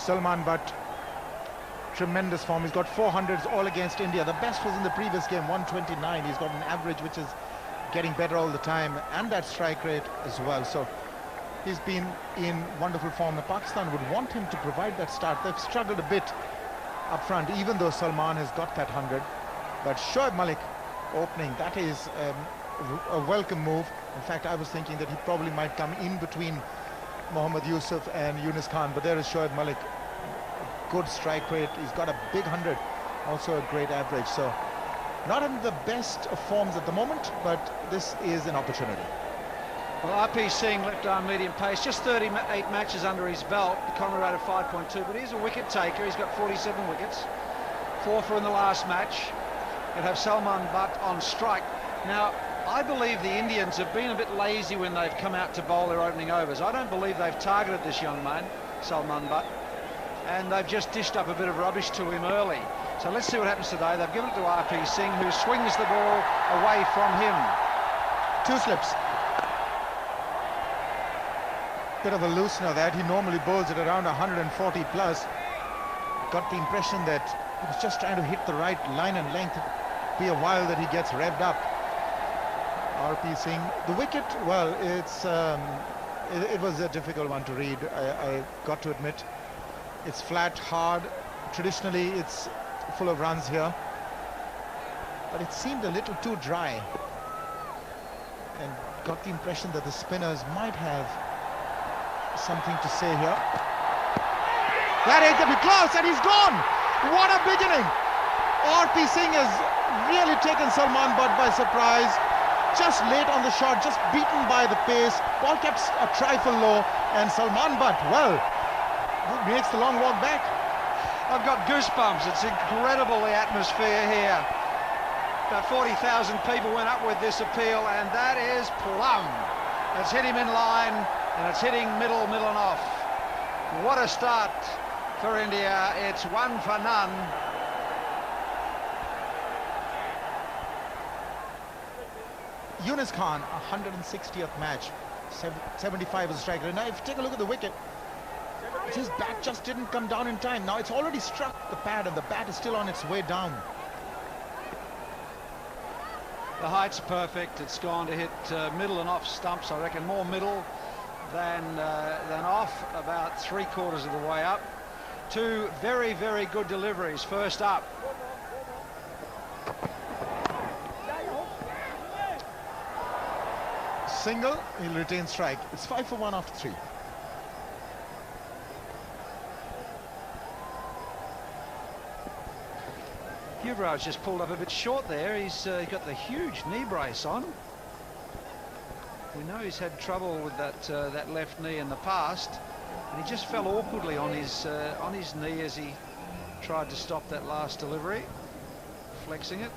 Salman Butt, tremendous form. He's got 400s all against India. The best was in the previous game, 129. He's got an average which is getting better all the time, and that strike rate as well. So he's been in wonderful form. The Pakistan would want him to provide that start. They've struggled a bit up front, even though Salman has got that 100. But Shoaib Malik opening, that is a welcome move. In fact, I was thinking that he probably might come in between Mohammad Yusuf and Yunus Khan, but there is Shoaib Malik. Good strike rate. He's got a big 100, also a great average. So not in the best of forms at the moment, but this is an opportunity. Well, RP Singh, left arm medium pace, just 38 matches under his belt, economy rate of 5.2, but he's a wicket taker. He's got 47 wickets, 4 for in the last match. You'll have Salman Butt on strike. Now, I believe the Indians have been a bit lazy when they've come out to bowl their opening overs. I don't believe they've targeted this young man, Salman Butt, and they've just dished up a bit of rubbish to him early. So let's see what happens today. They've given it to RP Singh, who swings the ball away from him. 2 slips. Bit of a loosener that. He normally bowls at around 140 plus. Got the impression that he was just trying to hit the right line and length. Be a while that he gets revved up. RP Singh. The wicket, well, it was a difficult one to read. I got to admit. It's flat, hard. Traditionally, it's full of runs here, but it seemed a little too dry, and got the impression that the spinners might have something to say here. That ain't gonna be close, and he's gone. What a beginning. RP Singh has really taken Salman Butt by surprise. Just late on the shot, just beaten by the pace. Ball kept a trifle low, and Salman Butt, well, makes the long walk back. I've got goosebumps. It's incredible, the atmosphere here. About 40,000 people went up with this appeal, and that is plumb. It's hit him in line, and it's hitting middle and off. What a start for India. It's 1 for none. Yunus Khan, 160th match, 75 as a striker. Now, if you take a look at the wicket, his bat just didn't come down in time. Now it's already struck the pad, and the bat is still on its way down. The height's perfect. It's gone to hit middle and off stumps. I reckon more middle than off, about 3/4 of the way up. 2 very, very good deliveries. First up. Single, he'll retain strike. It's 5 for 1 after 3. Yuvraj just pulled up a bit short there. He's got the huge knee brace on. We know he's had trouble with that left knee in the past, and he just fell awkwardly on his knee as he tried to stop that last delivery, flexing it.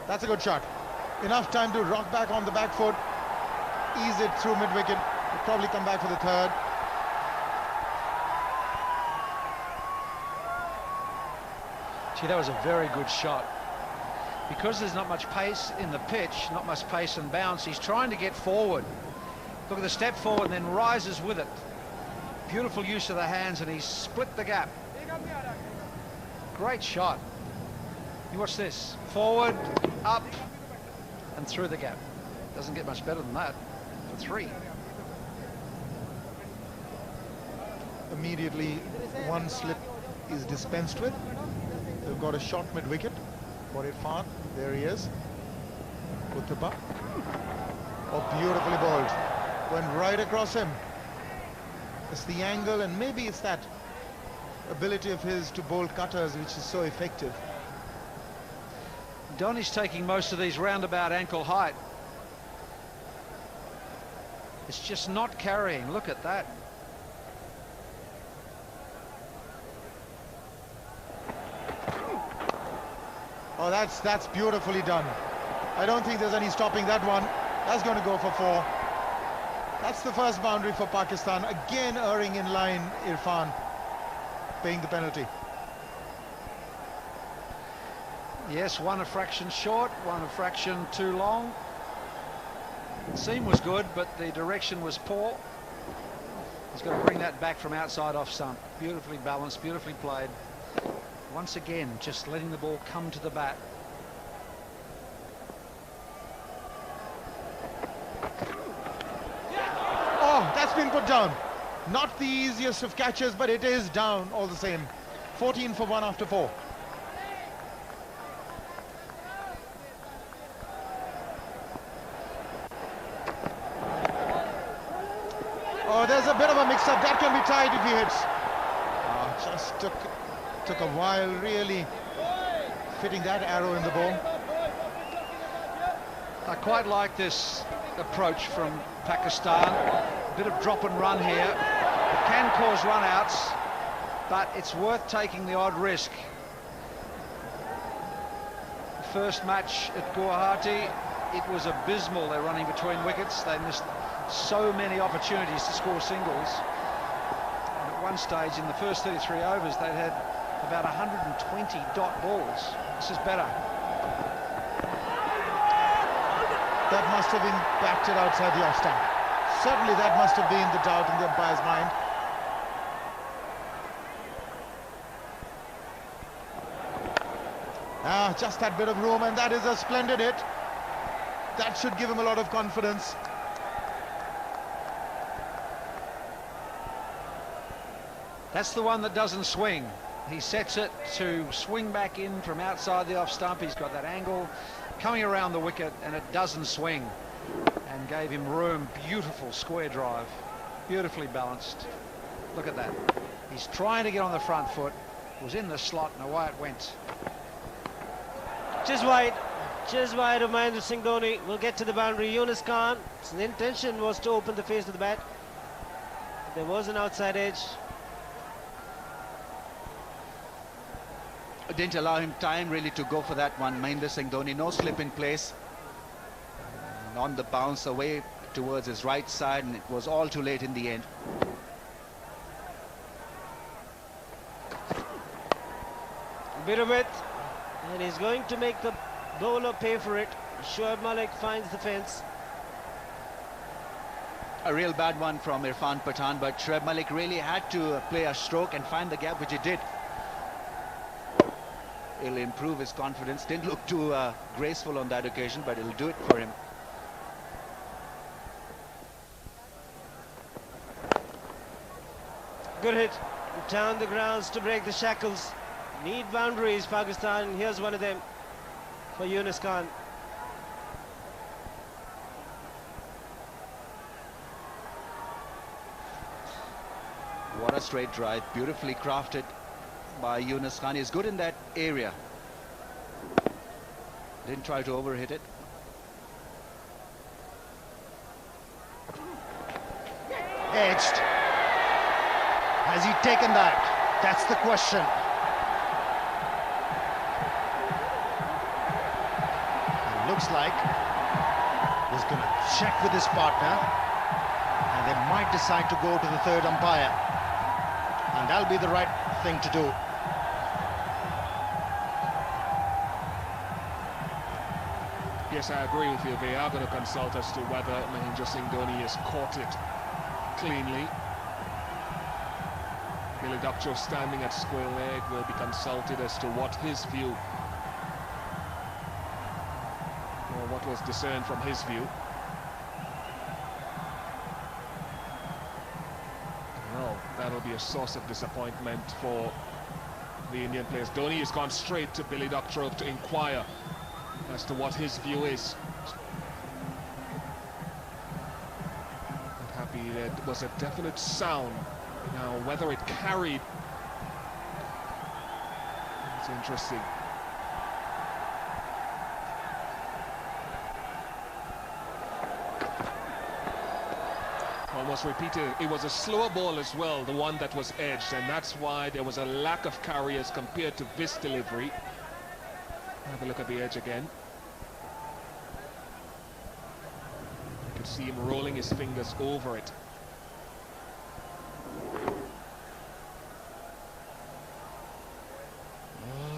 That's a good shot. Enough time to rock back on the back foot, ease it through mid-wicket. He'll probably come back for the 3rd. Gee, that was a very good shot. Because there's not much pace in the pitch, not much pace and bounce, he's trying to get forward. Look at the step forward and then rises with it. Beautiful use of the hands, and he's split the gap. Great shot. You watch this. Forward, up, and through the gap. Doesn't get much better than that for 3. Immediately, 1 slip is dispensed with. They've got a shot mid-wicket. Got it far. There he is. Uthappa. Oh, beautifully bowled. Went right across him. It's the angle, and maybe it's that ability of his to bowl cutters which is so effective. Dhoni's taking most of these roundabout ankle height. It's just not carrying. Look at that. Oh, that's beautifully done. I don't think there's any stopping that one. That's going to go for 4. That's the first boundary for Pakistan. Again erring in line, Irfan, paying the penalty. Yes, 1 a fraction short, 1 a fraction too long. The seam was good, but the direction was poor. He's got to bring that back from outside off stump. Beautifully balanced, beautifully played. Once again, just letting the ball come to the bat. Oh, that's been put down. Not the easiest of catches, but it is down all the same. 14 for 1 after 4. Oh, there's a bit of a mix-up. That can be tied if he hits. Just took a while, really fitting that arrow in the ball. I quite like this approach from Pakistan. A bit of drop and run here. It can cause run-outs, but it's worth taking the odd risk. The first match at Guwahati, it was abysmal. They're running between wickets. They missed so many opportunities to score singles. And at one stage in the first 33 overs, they'd had about 120 dot balls. This is better. That must have been backed it outside the off stump. Certainly that must have been the doubt in the umpire's mind. Just that bit of room, and that is a splendid hit. That should give him a lot of confidence. That's the one that doesn't swing. He sets it to swing back in from outside the off stump. He's got that angle coming around the wicket, and it doesn't swing, and gave him room. Beautiful square drive, beautifully balanced. Look at that. He's trying to get on the front foot, was in the slot, and away it went. Just wide of Mahendra Singh Dhoni. Will get to the boundary. Yunus Khan, his intention was to open the face of the bat. There was an outside edge. Didn't allow him time really to go for that one. Mahendra Singh Dhoni, no slip in place. And on the bounce away towards his right side, and it was all too late in the end. A bit of it, and he's going to make the bowler pay for it. Shoaib Malik finds the fence. A real bad one from Irfan Pathan, but Shoaib Malik really had to play a stroke and find the gap, which he did. He'll improve his confidence. Didn't look too graceful on that occasion, but it'll do it for him. Good hit down the grounds to break the shackles. Need boundaries, Pakistan. Here's one of them for Yunus Khan. What a straight drive, beautifully crafted by Yunus Khan. He's good in that area. Didn't try to overhit it. Edged. Has he taken that? That's the question. It looks like he's going to check with his partner, and they might decide to go to the third umpire, and that'll be the right thing to do. Yes, I agree with you. They are going to consult as to whether Mahendra Singh Dhoni has caught it cleanly. Billy Doctor standing at square leg will be consulted as to what his view, or what was discerned from his view. Well, that'll be a source of disappointment for the Indian players. Dhoni has gone straight to Billy Doctor to inquire as to what his view is. I'm happy that it was a definite sound. Now, whether it carried, it's interesting. Almost repeated. It was a slower ball as well, the one that was edged, and that's why there was a lack of carry as compared to this delivery. Have a look at the edge again. You can see him rolling his fingers over it.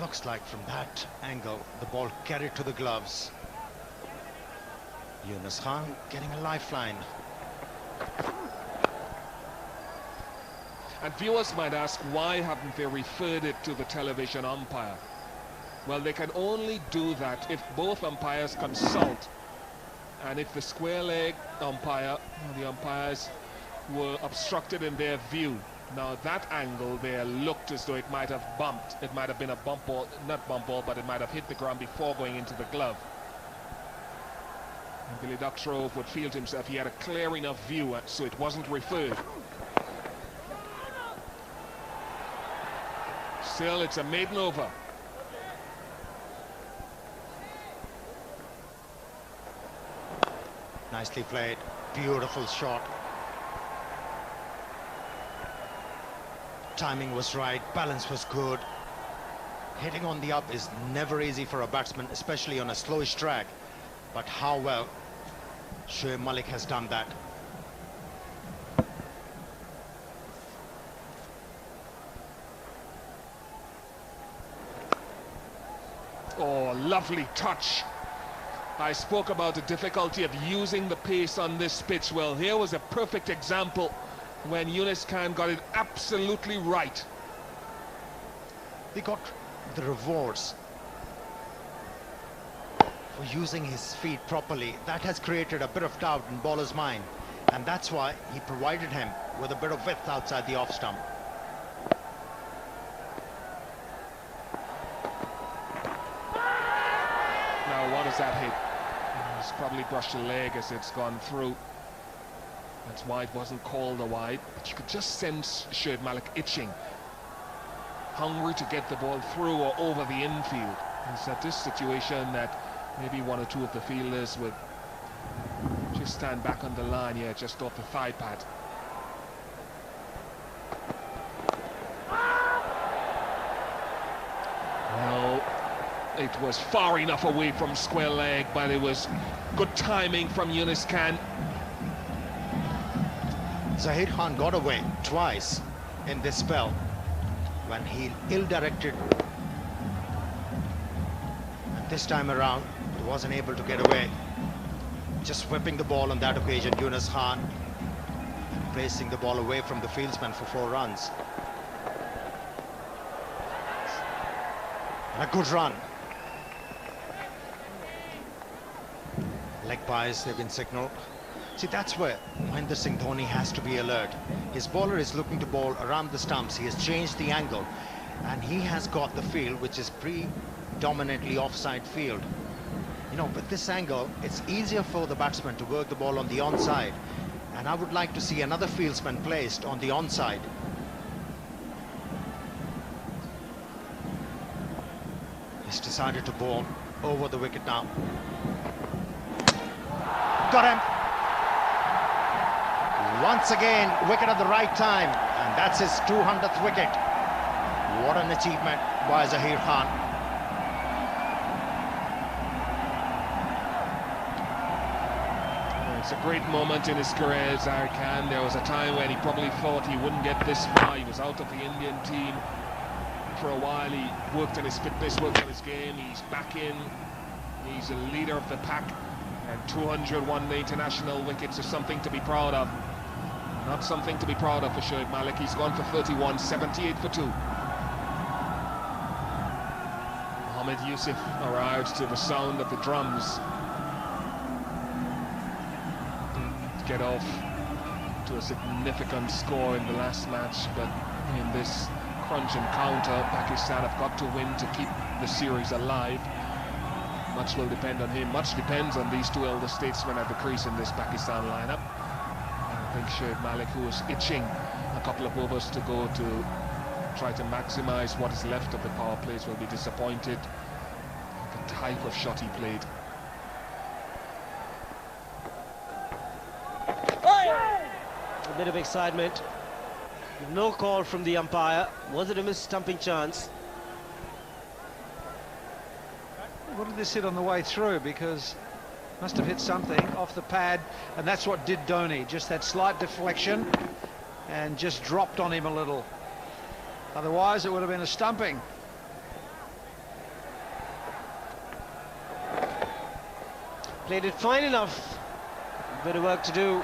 Looks like from that angle the ball carried to the gloves. Yunus Khan getting a lifeline. And viewers might ask, why haven't they referred it to the television umpire? Well, they can only do that if both umpires consult, and if the square leg umpire, the umpires were obstructed in their view. Now that angle there looked as though it might have bumped. It might have been a bump ball, not bump ball, but it might have hit the ground before going into the glove. And Billy Ductrove would feel to himself he had a clear enough view, so it wasn't referred. Still, it's a maiden over. Nicely played, beautiful shot. Timing was right, balance was good. Hitting on the up is never easy for a batsman, especially on a slowish track. But how well Shoaib Malik has done that. Oh, lovely touch. I spoke about the difficulty of using the pace on this pitch. Well, here was a perfect example when Yunus Khan got it absolutely right. He got the rewards for using his feet properly. That has created a bit of doubt in bowler's mind, and that's why he provided him with a bit of width outside the off stump. Now, what does that hit? It's probably brushed the leg as it's gone through. That's why it wasn't called a wide, but you could just sense Shoaib Malik itching, hungry to get the ball through or over the infield. It's at this situation that maybe one or two of the fielders would just stand back on the line, yeah, just off the thigh pad. Well, it was far enough away from square leg, but it was good timing from Yunus Khan. Zaheer Khan got away twice in this spell when he ill-directed, and this time around he wasn't able to get away. Just whipping the ball on that occasion, Yunus Khan, and placing the ball away from the fieldsman for 4 runs. And a good run. Leg byes, they've been signalled. See, that's where Mahendra Singh Dhoni has to be alert. His bowler is looking to bowl around the stumps. He has changed the angle, and he has got the field, which is predominantly offside field. You know, with this angle, it's easier for the batsman to work the ball on the onside, and I would like to see another fieldsman placed on the onside. He's decided to bowl over the wicket now. Got him! Once again, wicket at the right time, and that's his 200th wicket. What an achievement by Zaheer Khan. It's a great moment in his career, Zaheer Khan. There was a time when he probably thought he wouldn't get this far. He was out of the Indian team for a while. He worked on his fitness, worked on his game. He's back in. He's a leader of the pack, and 201 international wickets is something to be proud of. Not something to be proud of for Shoaib Malik. He's gone for 31, 78 for 2. Mohamed Yusuf arrives to the sound of the drums. Didn't get off to a significant score in the last match, but in this crunch encounter, Pakistan have got to win to keep the series alive. Much will depend on him. Much depends on these 2 elder statesmen at the crease in this Pakistan lineup. I think Shoaib Malik, who is itching a couple of overs to go to try to maximize what is left of the power plays, will be disappointed at the type of shot he played. A bit of excitement. No call from the umpire. Was it a missed stumping chance? What did this hit on the way through? Because must have hit something off the pad, and that's what did Dhoni. Just that slight deflection and just dropped on him a little. Otherwise, it would have been a stumping. Played it fine enough. A bit of work to do.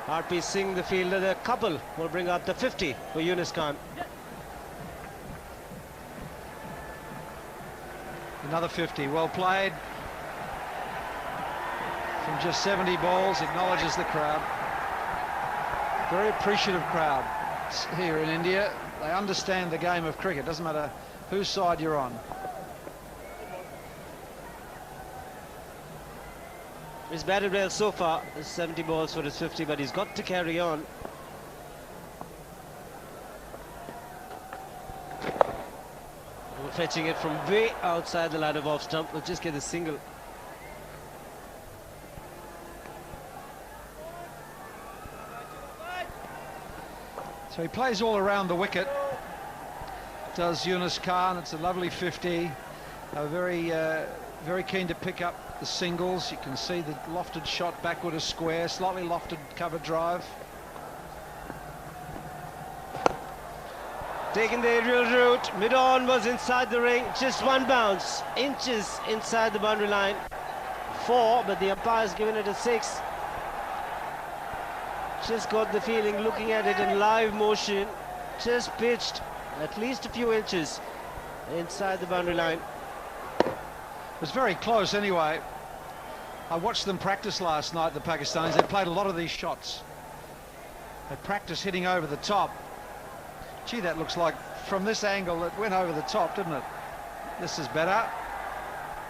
RP Singh, the fielder, the couple will bring up the 50 for Yunus Khan. Another 50, well played. From just 70 balls, acknowledges the crowd. Very appreciative crowd here in India. They understand the game of cricket. Doesn't matter whose side you're on. He's batted well so far. 70 balls for his 50, but he's got to carry on. Fetching it from way outside the line of off stump. We'll just get a single. So he plays all around the wicket. Does Yunus Khan. It's a lovely 50. Very keen to pick up the singles. You can see the lofted shot backward a square, slightly lofted cover drive. Taking the aerial route, mid-on was inside the ring, just one bounce, inches inside the boundary line. 4, but the umpire's given it a 6. Just got the feeling, looking at it in live motion, just pitched at least a few inches inside the boundary line. It was very close anyway. I watched them practice last night, the Pakistanis. They played a lot of these shots. They practiced hitting over the top. Gee, that looks like from this angle it went over the top, didn't it? This is better.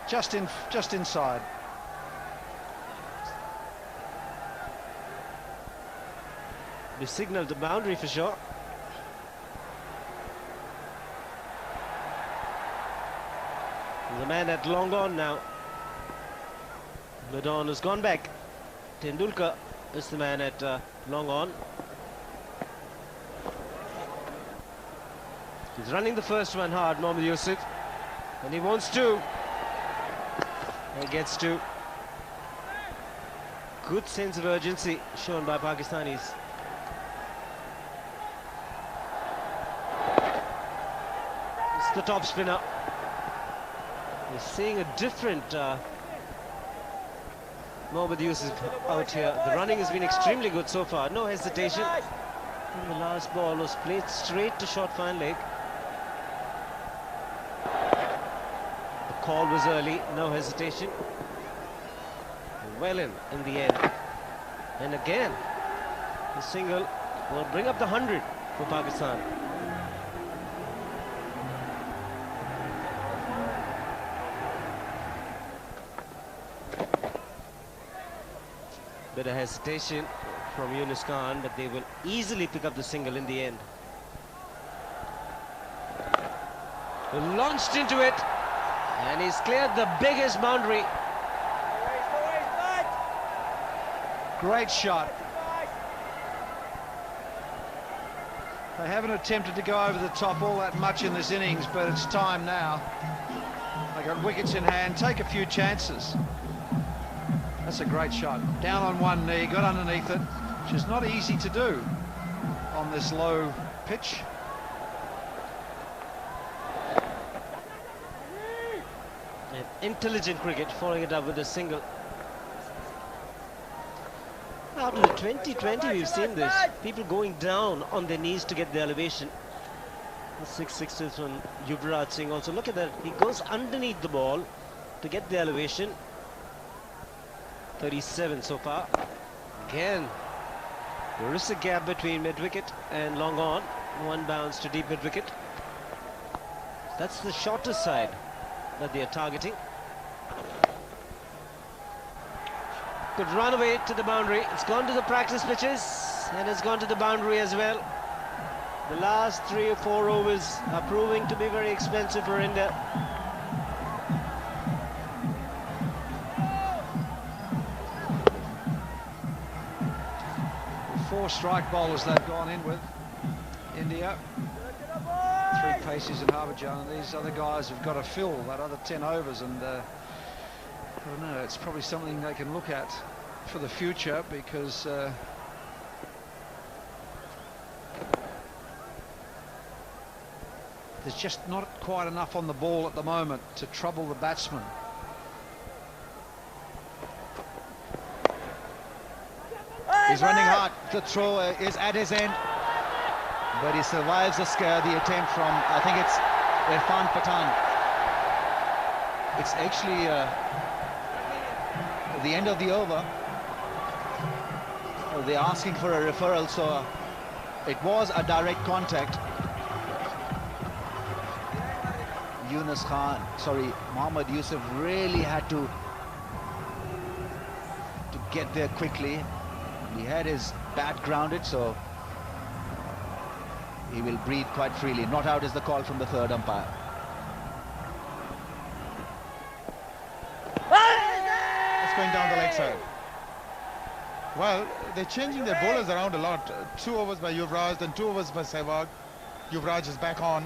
Just inside. They signalled the boundary for sure. The man at long on now. Mid-on has gone back. Tendulkar is the man at long on. He's running the first one hard, Mohammad Yusuf, and he wants to. He gets to. Good sense of urgency shown by Pakistanis. It's the top spinner. We're seeing a different Mohammad Yusuf out here. The running has been extremely good so far. No hesitation. And the last ball was played straight to short fine leg. Call was early, no hesitation. Well in the end. And again, the single will bring up the 100 for Pakistan. Bit of hesitation from Yunus Khan, but they will easily pick up the single in the end. They launched into it. And he's cleared the biggest boundary. Great shot. They haven't attempted to go over the top all that much in this innings, but it's time now. They got wickets in hand, take a few chances. That's a great shot. Down on one knee, got underneath it, which is not easy to do on this low pitch. Intelligent cricket, following it up with a single. Out in the 2020 we've seen this, people going down on their knees to get the elevation. The 6 sixes from Yuvraj Singh also. Look at that, he goes underneath the ball to get the elevation. 37 so far. Again, there is a gap between mid-wicket and long on. One bounce to deep mid-wicket. That's the shorter side that they are targeting. Could run away to the boundary. It's gone to the practice pitches and it's gone to the boundary as well. The last 3 or 4 overs are proving to be very expensive for India. Four strike bowlers they've gone in with, India. 3 paces in Harbhajan, and these other guys have got to fill that other 10 overs, and I don't know, it's probably something they can look at for the future, because there's just not quite enough on the ball at the moment to trouble the batsman. He's running hard. The throw is at his end, but he survives the scare. The attempt from, I think it's Irfan Pathan. It's actually the end of the over. They're asking for a referral, so it was a direct contact. Mohammad Yusuf really had to get there quickly. He had his bat grounded, so he will breathe quite freely. Not out is the call from the third umpire. It's going down the leg side. Well, they're changing their bowlers around a lot. 2 overs by Yuvraj, then 2 overs by Sehwag. Yuvraj is back on.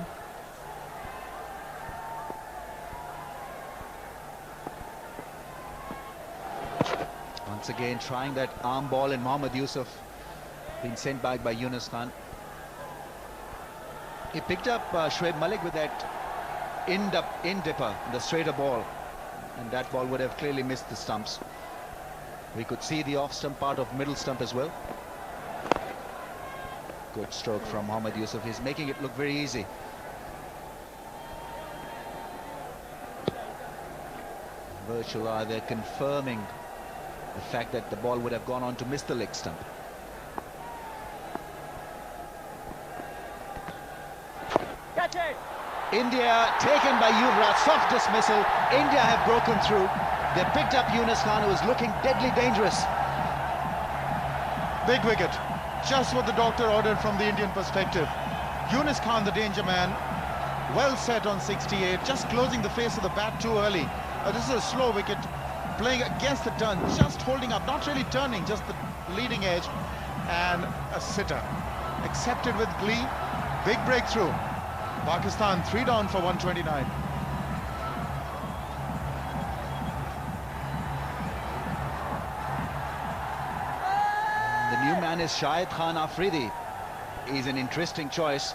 Once again trying that arm ball, and Mohammad Yusuf being sent back by Yunus Khan. He picked up Shoaib Malik with that in-dipper, the straighter ball, and that ball would have clearly missed the stumps. We could see the off-stump part of middle stump as well. Good stroke from Mohammad Yusuf. He's making it look very easy. Virtual eye, they're confirming the fact that the ball would have gone on to miss the leg stump. Catch it! India taken by Yuvraj, soft dismissal. India have broken through. They picked up Yunus Khan, who was looking deadly dangerous. Big wicket. Just what the doctor ordered from the Indian perspective. Yunus Khan, the danger man, well set on 68, just closing the face of the bat too early. This is a slow wicket, playing against the turn, just holding up, not really turning, just the leading edge, and a sitter. Accepted with glee. Big breakthrough. Pakistan 3 down for 129. The new man is Shahid Khan Afridi. He's an interesting choice.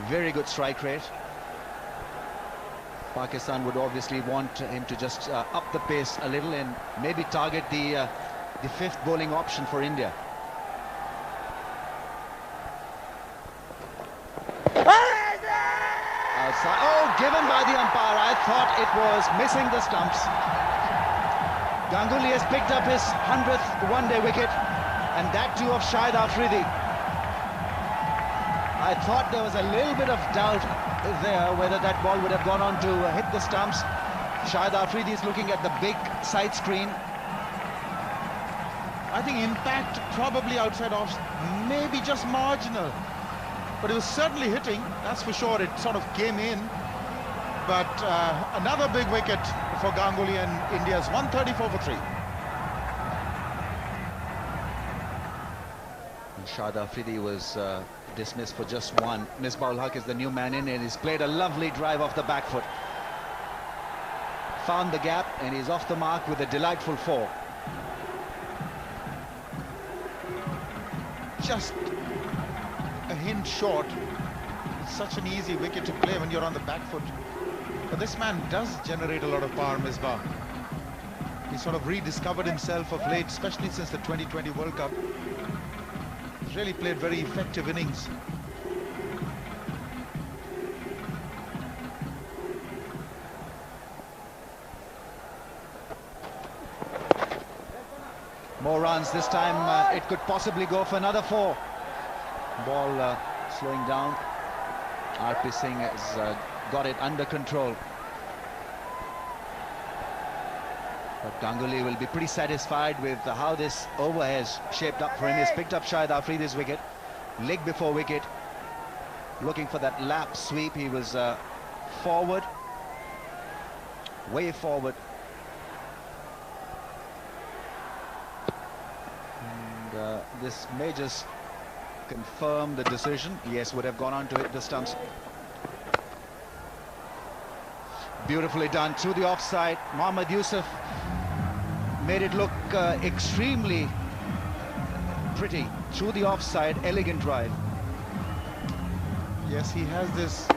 Very good strike rate. Pakistan would obviously want him to just up the pace a little and maybe target the 5th bowling option for India. Outside. Oh, given by the umpire. I thought it was missing the stumps. Ganguly has picked up his 100th one-day wicket, and that too of Shahid Afridi. I thought there was a little bit of doubt there whether that ball would have gone on to hit the stumps. Shahid Afridi is looking at the big side screen. I think impact probably outside off, maybe just marginal. But it was certainly hitting, that's for sure. It sort of came in. But another big wicket for Ganguly, and India's 134 for 3. And Shahid Afridi was dismissed for just 1. Misbah ul Haq is the new man in, and he's played a lovely drive off the back foot. Found the gap, and he's off the mark with a delightful 4. Just a hint short. It's such an easy wicket to play when you're on the back foot. But this man does generate a lot of power, Misbah. He sort of rediscovered himself of late, especially since the 2020 World Cup. He's really played very effective innings. More runs this time. It could possibly go for another 4. Ball slowing down. RP Singh has got it under control. But Ganguly will be pretty satisfied with how this over has shaped up for him. He's picked up Shahid Afridi's wicket. Leg before wicket. Looking for that lap sweep. He was forward. Way forward. And this may just confirm the decision. Yes, would have gone on to hit the stumps. Beautifully done through the offside. Mohammad Yusuf made it look extremely pretty through the offside. Elegant drive. Yes, he has this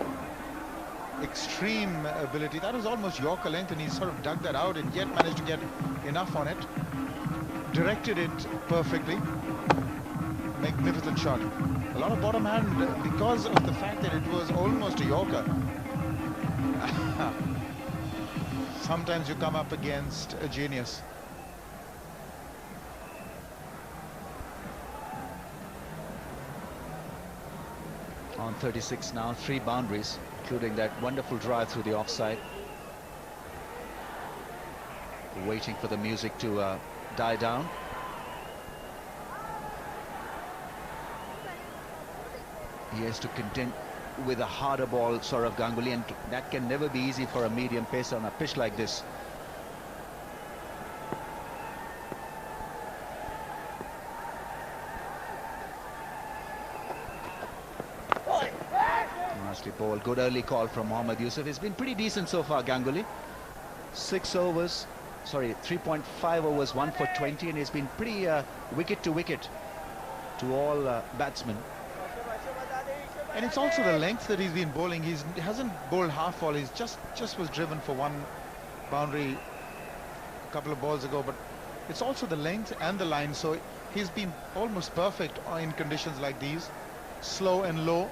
extreme ability. That was almost Yorker length, and he sort of dug that out and yet managed to get enough on it. Directed it perfectly. magnificent shot. A lot of bottom hand because of the fact that it was almost a Yorker. Sometimes you come up against a genius. On 36 now, 3 boundaries, including that wonderful drive through the offside. Waiting for the music to die down. He has to contend with a harder ball, Sourav Ganguly, and that can never be easy for a medium pacer on a pitch like this. Nicely bowled. Good early call from Mohammad Yusuf. He's been pretty decent so far, Ganguly. 3.5 overs, 1 for 20, and he's been pretty wicket to wicket to all batsmen. And it's also the length that he's been bowling. He hasn't bowled half ball. He's just was driven for 1 boundary a couple of balls ago. But it's also the length and the line. So he's been almost perfect in conditions like these, slow and low.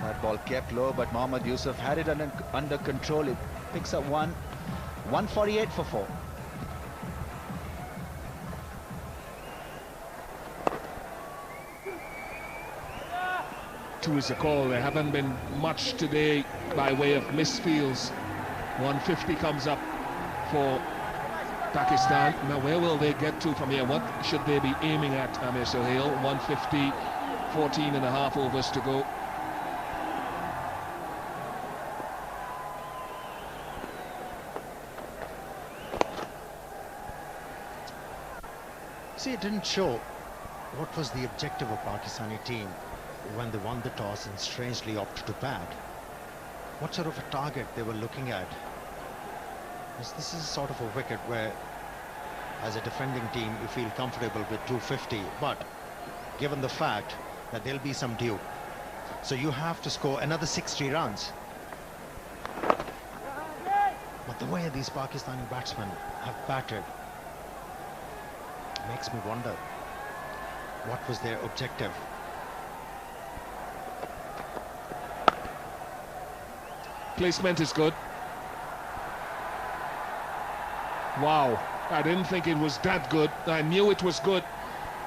That ball kept low, but Mohammad Yusuf had it under control. He picks up 148 for 4. Two is a call. There haven't been much today by way of misfields. 150 comes up for Pakistan. Now where will they get to from here? What should they be aiming at, Amir Sohail? 150, 14 and a half overs to go. See, it didn't show what was the objective of Pakistani team when they won the toss and strangely opted to bat. What sort of a target they were looking at? This is sort of a wicket where, as a defending team, you feel comfortable with 250, but given the fact that there'll be some due, so you have to score another 60 runs. But the way these Pakistani batsmen have batted makes me wonder what was their objective. Placement is good. Wow, I didn't think it was that good. I knew it was good,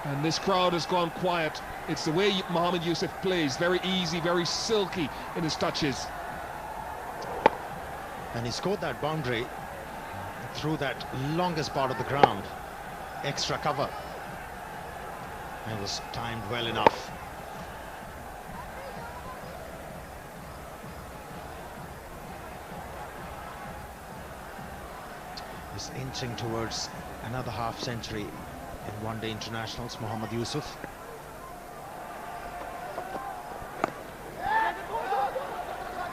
and this crowd has gone quiet. It's the way Mohammad Yusuf plays, very easy, very silky in his touches. And he scored that boundary through that longest part of the ground. Extra cover. It was timed well enough. He's inching towards another half century in one-day internationals, Mohammad Yusuf.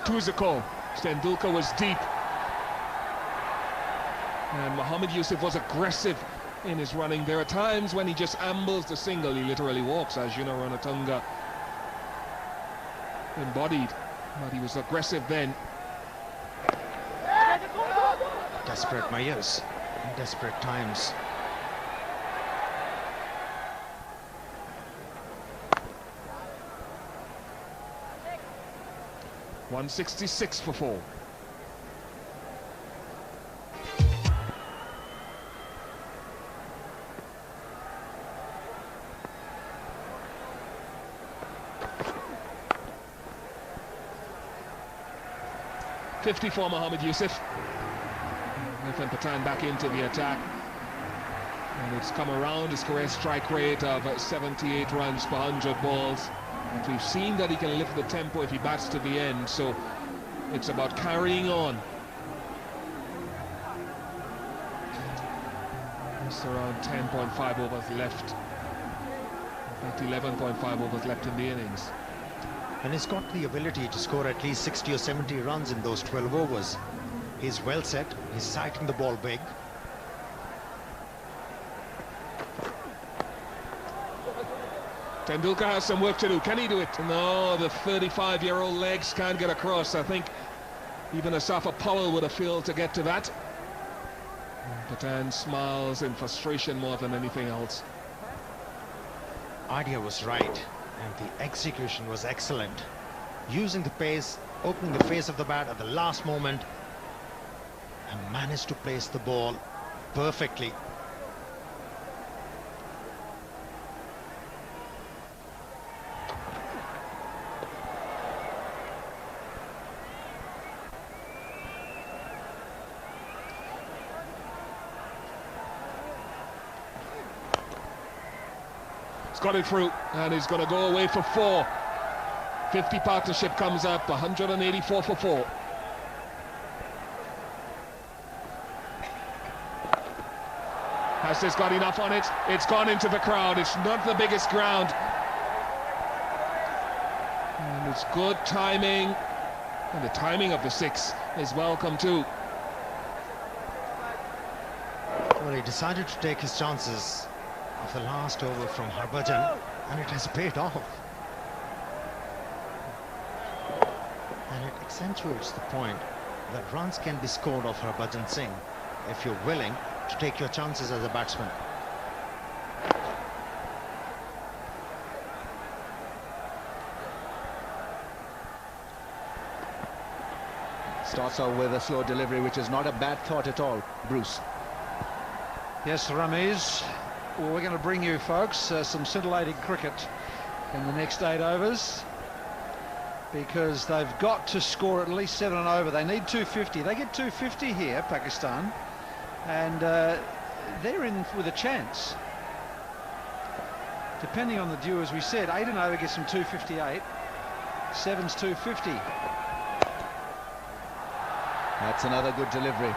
Two is a call. Tendulkar was deep, and Mohammad Yusuf was aggressive in his running. There are times when he just ambles the single. He literally walks, as you know, Ranatunga embodied, but he was aggressive then. Desperate Mayers in desperate times. .166 for 4. .50 for Mohammad Yusuf. Irfan Pathan back into the attack, and it's come around. His career strike rate of 78 runs per 100 balls. And we've seen that he can lift the tempo if he bats to the end, so it's about carrying on. It's around 10.5 overs left. In fact, 11.5 overs left in the innings. And he's got the ability to score at least 60 or 70 runs in those 12 overs. He's well set, he's sighting the ball big. Tendulkar has some work to do. Can he do it? No, the 35-year-old legs can't get across. I think even Asafa Powell would have failed to get to that. Patan smiles in frustration more than anything else. Idea was right, and the execution was excellent. Using the pace, opening the face of the bat at the last moment, and managed to place the ball perfectly. He's got it through, and he's going to go away for 4. 50 partnership comes up, 184 for 4. Has this got enough on it? It's gone into the crowd. It's not the biggest ground. And it's good timing. And the timing of the 6 is welcome too. Well, he decided to take his chances of the last over from Harbhajan, and it has paid off. And it accentuates the point that runs can be scored off Harbhajan Singh if you're willing to take your chances as a batsman. Starts off with a slow delivery, which is not a bad thought at all, Bruce. Yes, Ramiz. Well, we're going to bring you folks some scintillating cricket in the next 8 overs, because they've got to score at least 7 and over. They need 250. They get 250 here, Pakistan, and they're in with a chance. Depending on the due, as we said, 8 and over gets them 258. 7's 250. That's another good delivery.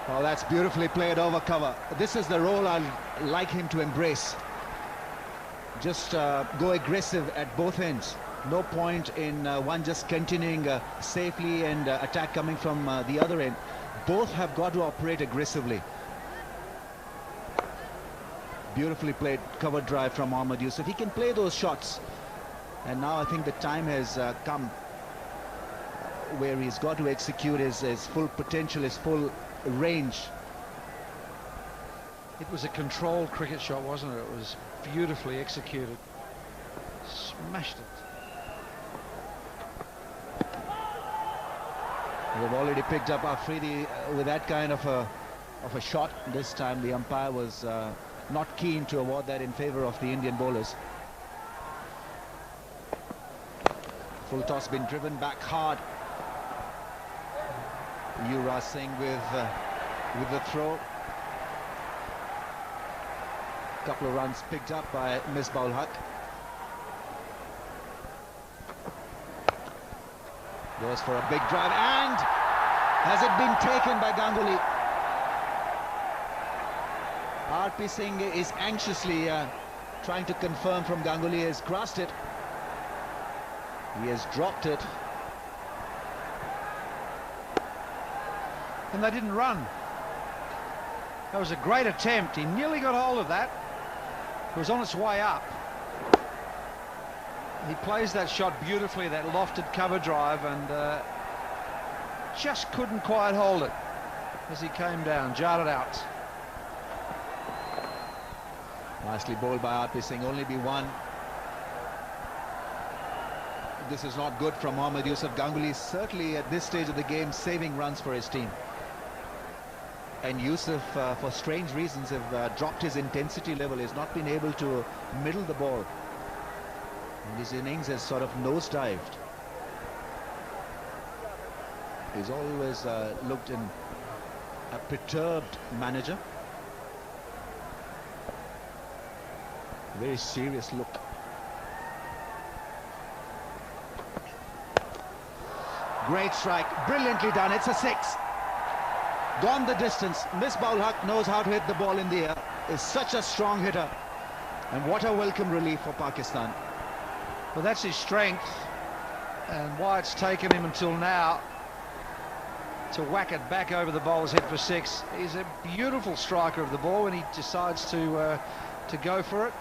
Well, that's beautifully played over cover. This is the role I'd like him to embrace. Just go aggressive at both ends. No point in one just continuing safely and attack coming from the other end. Both have got to operate aggressively. Beautifully played cover drive from Mohammad Yusuf. He can play those shots. And now I think the time has come where he's got to execute his full potential, his full range. It was a controlled cricket shot, wasn't it? It was beautifully executed. Smashed it. They've already picked up Afridi with that kind of a shot. This time the umpire was not keen to award that in favor of the Indian bowlers. Full toss been driven back hard. Yuvraj Singh with the throw. Couple of runs picked up by Misbah-ul Haq. Goes for a big drive, and has it been taken by Ganguly? R.P. Singh is anxiously trying to confirm from Ganguly. He has grasped it. He has dropped it. And they didn't run. That was a great attempt. He nearly got hold of that. It was on its way up. He plays that shot beautifully, that lofted cover drive, and just couldn't quite hold it as he came down, jarred it out. Nicely bowled by R.P. Singh, only be one. This is not good from Mohammad Yusuf. Ganguly certainly at this stage of the game saving runs for his team. And Yusuf, for strange reasons, have dropped his intensity level. He's not been able to middle the ball. And his innings has sort of nosedived. He's always looked in a perturbed manager. Very serious look. Great strike, brilliantly done. It's a 6. Gone the distance. Misbah-ul Haq knows how to hit the ball in the air. Is such a strong hitter. And what a welcome relief for Pakistan. Well, that's his strength, and why it's taken him until now to whack it back over the bowler's head for 6. He's a beautiful striker of the ball when he decides to go for it.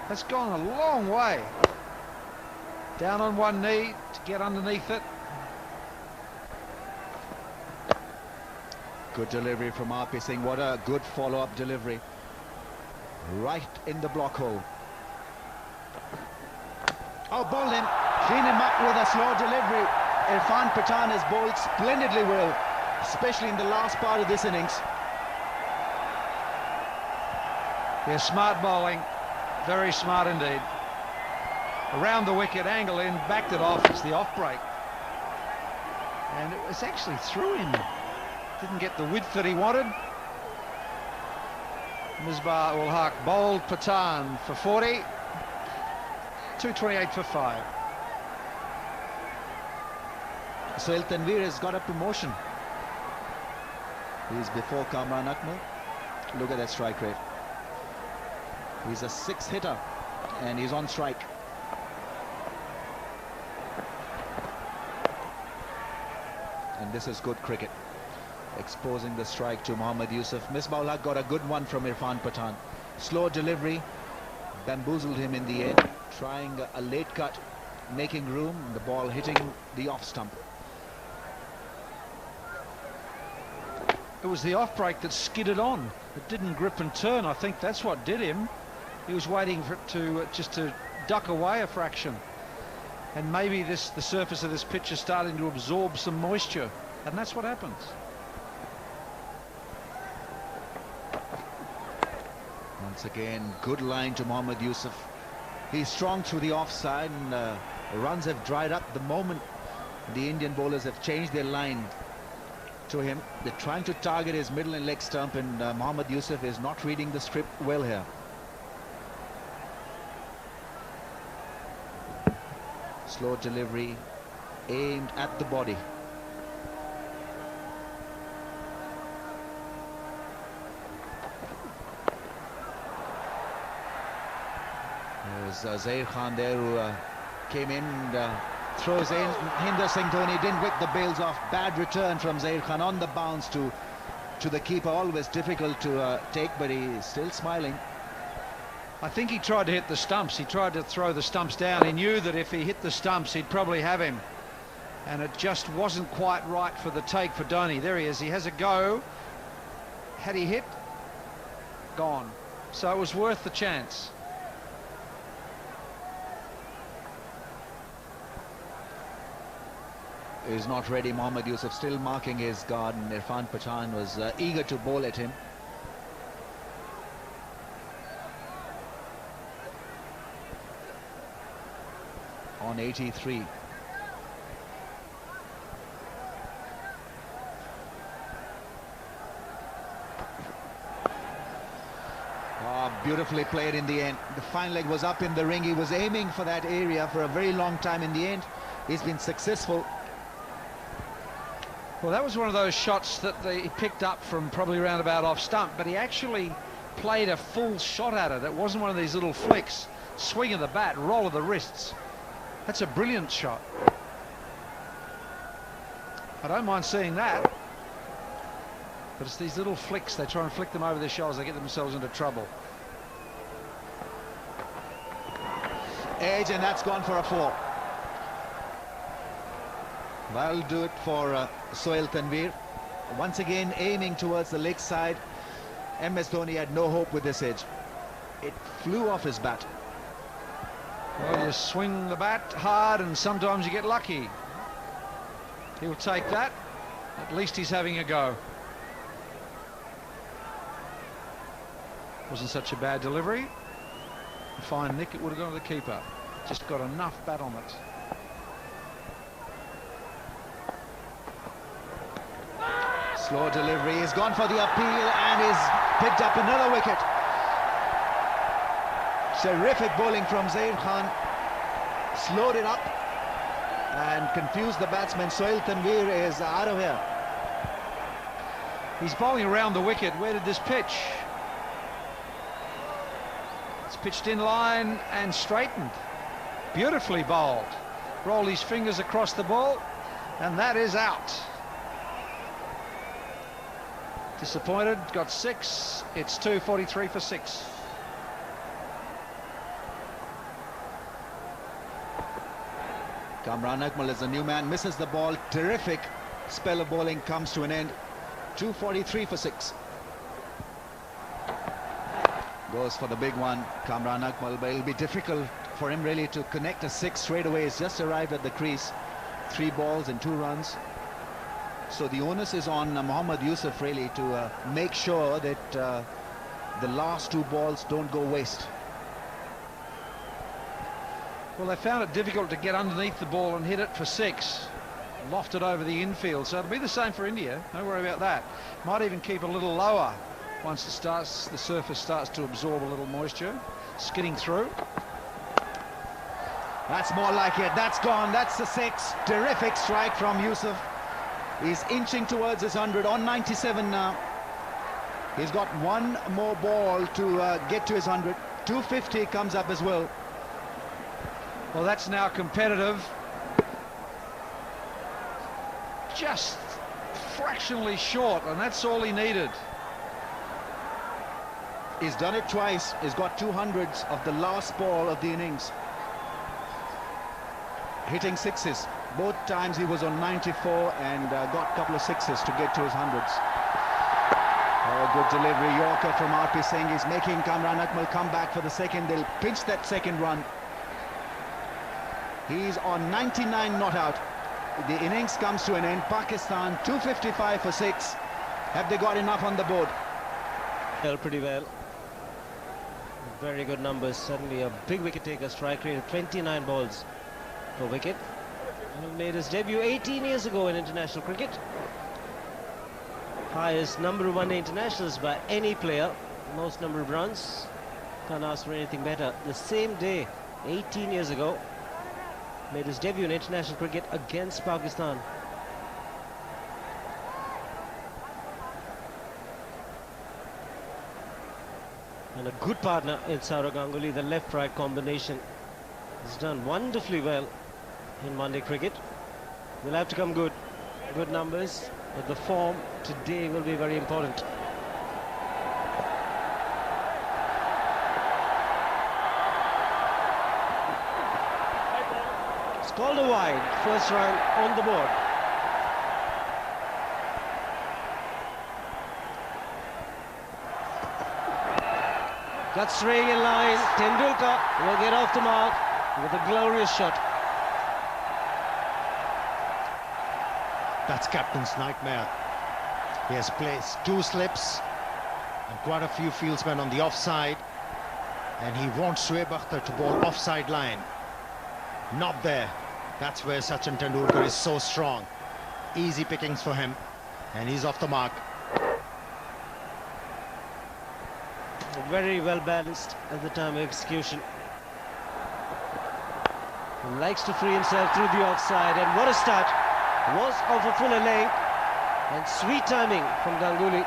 That's gone a long way. Down on one knee to get underneath it. Good delivery from RP Singh. What a good follow-up delivery. Right in the block hole. Oh, bowled him. Clean him up with a slow delivery. Irfan Pathan has bowled splendidly well, especially in the last part of this innings. Yeah, smart bowling. Very smart indeed. Around the wicket, angle in, backed it off. It's the off break. And it was actually through him. Didn't get the width that he wanted. Misbah ul Haq bowled Pathan for 40. 228 for 5. Sohail Tanveer has got a promotion. He's before Kamran Akmal. Look at that strike rate. He's a 6 hitter and he's on strike. And this is good cricket. Exposing the strike to Mohammad Yusuf. Misbah ul Haq got a good one from Irfan Pathan. Slow delivery. Bamboozled him in the end. Trying a late cut. Making room. The ball hitting the off stump. It was the off break that skidded on. It didn't grip and turn. I think that's what did him. He was waiting for it to just to duck away a fraction. And maybe the surface of this pitch is starting to absorb some moisture. And that's what happens. Once again, good line to Mohammad Yusuf. He's strong through the offside and runs have dried up the moment the Indian bowlers have changed their line to him. They're trying to target his middle and leg stump, and Mohammad Yusuf is not reading the script well here. Slow delivery aimed at the body. There's Zair Khan there who came in and throws in. Hinder Singh Dhoni didn't whip the bails off. Bad return from Zair Khan on the bounce to the keeper. Always difficult to take, but he's still smiling. I think he tried to hit the stumps. He tried to throw the stumps down. He knew that if he hit the stumps, he'd probably have him. And it just wasn't quite right for the take for Dhoni. There he is. He has a go. Had he hit? Gone. So it was worth the chance. Is not ready. Mohammad Yusuf still marking his guard, and Irfan Pathan was eager to bowl at him. On 83. Beautifully played in the end. The fine leg was up in the ring. He was aiming for that area for a very long time. In the end, he's been successful. Well, that was one of those shots that he picked up from probably round about off stump, but he actually played a full shot at it. It wasn't one of these little flicks. Swing of the bat, roll of the wrists. That's a brilliant shot. I don't mind seeing that. But it's these little flicks. They try and flick them over their shoulders. They get themselves into trouble. Edge, and that's gone for a 4. That'll do it for Sohail Tanveer. Once again aiming towards the leg side. MS Dhoni had no hope with this edge. It flew off his bat. Well, you swing the bat hard and sometimes you get lucky. He'll take that. At least he's having a go. Wasn't such a bad delivery. A fine nick, it would have gone to the keeper. Just got enough bat on it. Slow delivery. He's gone for the appeal and he's picked up another wicket. Terrific bowling from Zair Khan. Slowed it up and confused the batsman. Sohail Tanveer is out of here. He's bowling around the wicket. Where did this pitch? It's pitched in line and straightened. Beautifully bowled. Rolled his fingers across the ball, and that is out. Disappointed, got 6. It's 243 for 6. Kamran Akmal is a new man, misses the ball. Terrific spell of bowling comes to an end. 243 for 6. Goes for the big one, Kamran Akmal, but it'll be difficult for him really to connect a 6 straight away. He's just arrived at the crease. 3 balls and 2 runs. So the onus is on Mohammad Yusuf really to make sure that the last 2 balls don't go waste. Well, they found it difficult to get underneath the ball and hit it for 6. Lofted over the infield, so it'll be the same for India. Don't worry about that. Might even keep a little lower once the surface starts to absorb a little moisture. Skidding through. That's more like it. That's gone. That's the 6. Terrific strike from Yusuf. He's inching towards his 100 on 97 now. He's got 1 more ball to get to his 100. 250 comes up as well. Well, that's now competitive. Just fractionally short, and that's all he needed. He's done it twice. He's got 200s of the last ball of the innings. Hitting 6s. Both times he was on 94 and got a couple of 6s to get to his 100s. Oh, good delivery. Yorker from RP Singh. He's making Kamran Akmal come back for the second. They'll pinch that second run. He's on 99 not out. The innings comes to an end. Pakistan 255 for 6. Have they got enough on the board? Well, pretty well. Very good numbers. Suddenly a big wicket taker. Strike rate of 29 balls per wicket. He made his debut 18 years ago in international cricket. Highest number of one-day internationals by any player. Most number of runs. Can't ask for anything better. The same day, 18 years ago, made his debut in international cricket against Pakistan. And a good partner in Saurav Ganguly. The left-right combination has done wonderfully well in one-day cricket. Will have to come good numbers, but the form today will be very important. It's called a wide. First run on the board. Got straying in line. Tendulkar will get off the mark with a glorious shot. That's captain's nightmare. He has placed 2 slips and quite a few fieldsmen on the offside, and he wants Shoaib Akhtar to bowl offside line. Not there. That's where Sachin Tendulkar is so strong. Easy pickings for him, and he's off the mark. Very well balanced at the time of execution. He likes to free himself through the offside, and what a start. Was of a fuller length and sweet timing from Ganguly.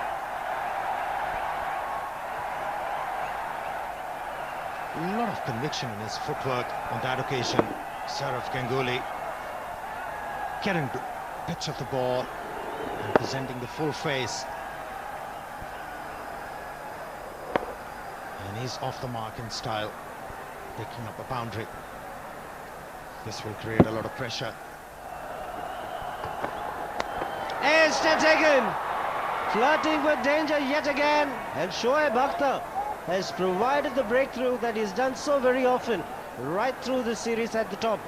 A lot of conviction in his footwork on that occasion. Saurav Ganguly getting the pitch of the ball and presenting the full face. And he's off the mark in style, picking up a boundary. This will create a lot of pressure. Instant taken, flirting with danger yet again, and Shoaib Akhtar has provided the breakthrough that he's done so very often right through the series at the top.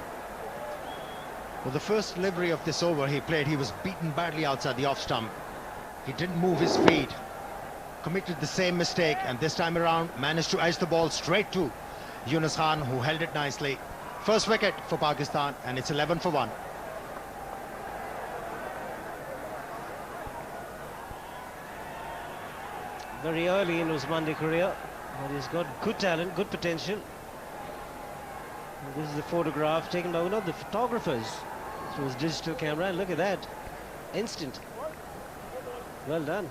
Well, the first delivery of this over he played, he was beaten badly outside the off stump. He didn't move his feet, committed the same mistake, and this time around managed to edge the ball straight to Yunus Khan, who held it nicely. First wicket for Pakistan, and it's 11 for 1. Very early in his one-day career, but he's got good talent, good potential. And this is the photograph taken by one of the photographers through his digital camera, and look at that, instant. Well done.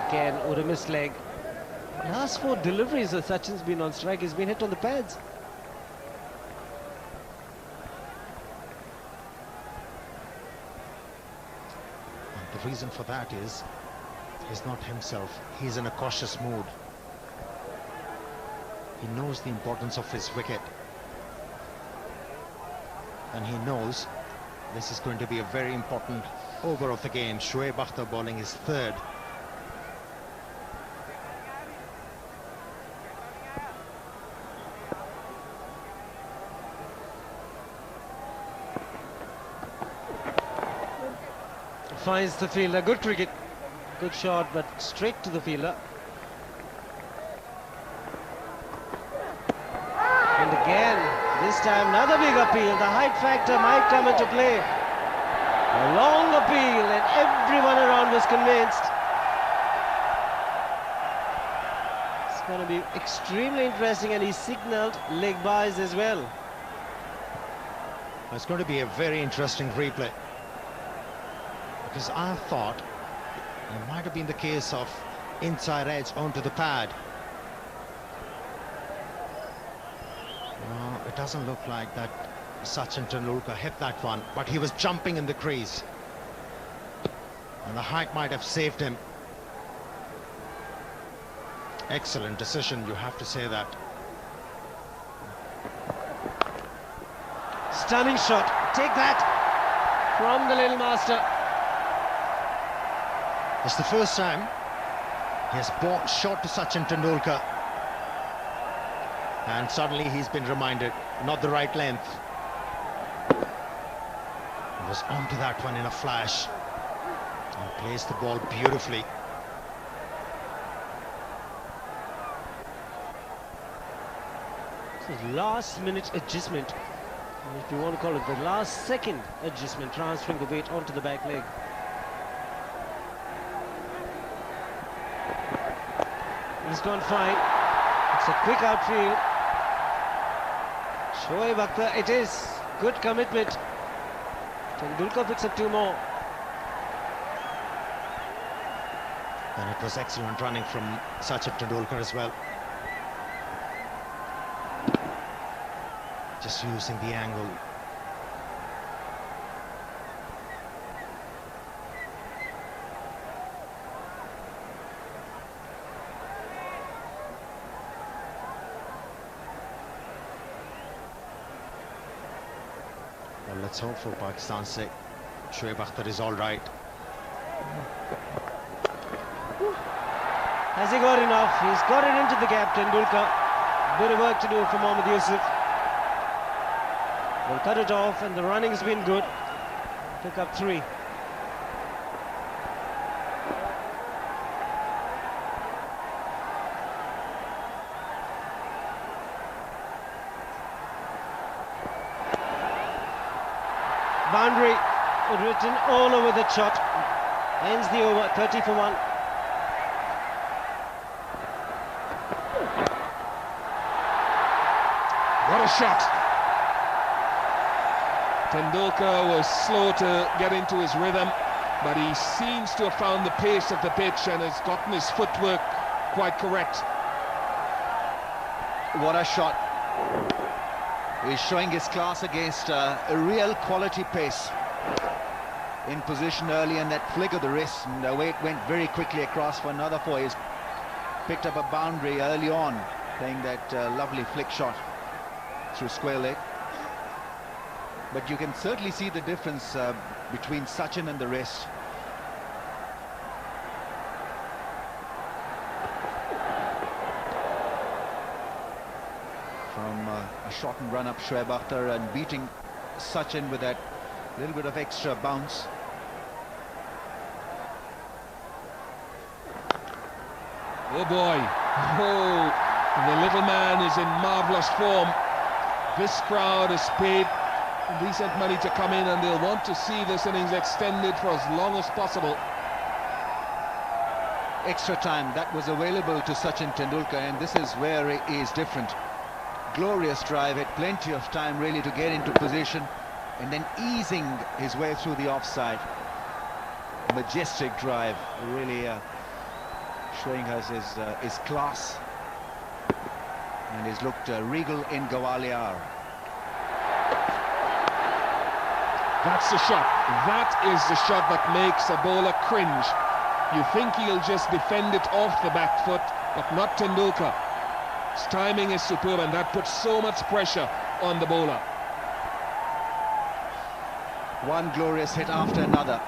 Again, with a missed leg. Last 4 deliveries that Sachin's been on strike, he's been hit on the pads. And the reason for that is is not himself. He's in a cautious mood. He knows the importance of his wicket. And he knows this is going to be a very important over of the game. Shoaib Akhtar bowling his third. Finds the fielder. Good cricket. Good shot, but straight to the fielder. And again, this time another big appeal. The height factor might come into play. A long appeal and everyone around was convinced. It's going to be extremely interesting, and he signalled leg byes as well. It's going to be a very interesting replay. Because I thought it might have been the case of inside edge onto the pad. No, it doesn't look like that Sachin Tendulkar hit that one, but he was jumping in the crease. And the height might have saved him. Excellent decision, you have to say that. Stunning shot. Take that from the little master. It's the first time he has bought shot to Sachin Tendulkar, and suddenly he's been reminded, not the right length. He was onto that one in a flash and placed the ball beautifully. This is last minute adjustment, if you want to call it the last second adjustment, transferring the weight onto the back leg. He's gone fine. It's a quick outfield. Shoaib Akhtar, it is. Good commitment. Tendulkar picks up 2 more. And it was excellent running from Sachin Tendulkar as well. Just using the angle. Well, let's hope for Pakistan's sake Shoaib Akhtar is all right. Has he got enough? He's got it into the gap, Tendulkar. Bit of work to do for Mohammad Yusuf. They'll cut it off, and the running's been good. Pick up 3. Boundary written all over the shot. Ends the over, 30 for 1. What a shot! Tendulkar was slow to get into his rhythm, but he seems to have found the pace of the pitch and has gotten his footwork quite correct. What a shot. He's showing his class against a real quality pace. In position early, and that flick of the wrist, and the way it went very quickly across for another 4. He's picked up a boundary early on, playing that lovely flick shot through square leg. But you can certainly see the difference between Sachin and the rest. From a shot and run up Shoaib Akhtar and beating Sachin with that little bit of extra bounce. Oh boy, oh, the little man is in marvellous form. This crowd has paid decent money to come in, and they'll want to see this innings extended for as long as possible. Extra time that was available to Sachin Tendulkar, and this is where it is different. Glorious drive, had plenty of time really to get into position, and then easing his way through the offside. Majestic drive, really showing us his class, and he's looked regal in Gwalior. That's the shot. That is the shot that makes a bowler cringe. You think he'll just defend it off the back foot, but not Tendulkar. His timing is superb, and that puts so much pressure on the bowler. One glorious hit after another.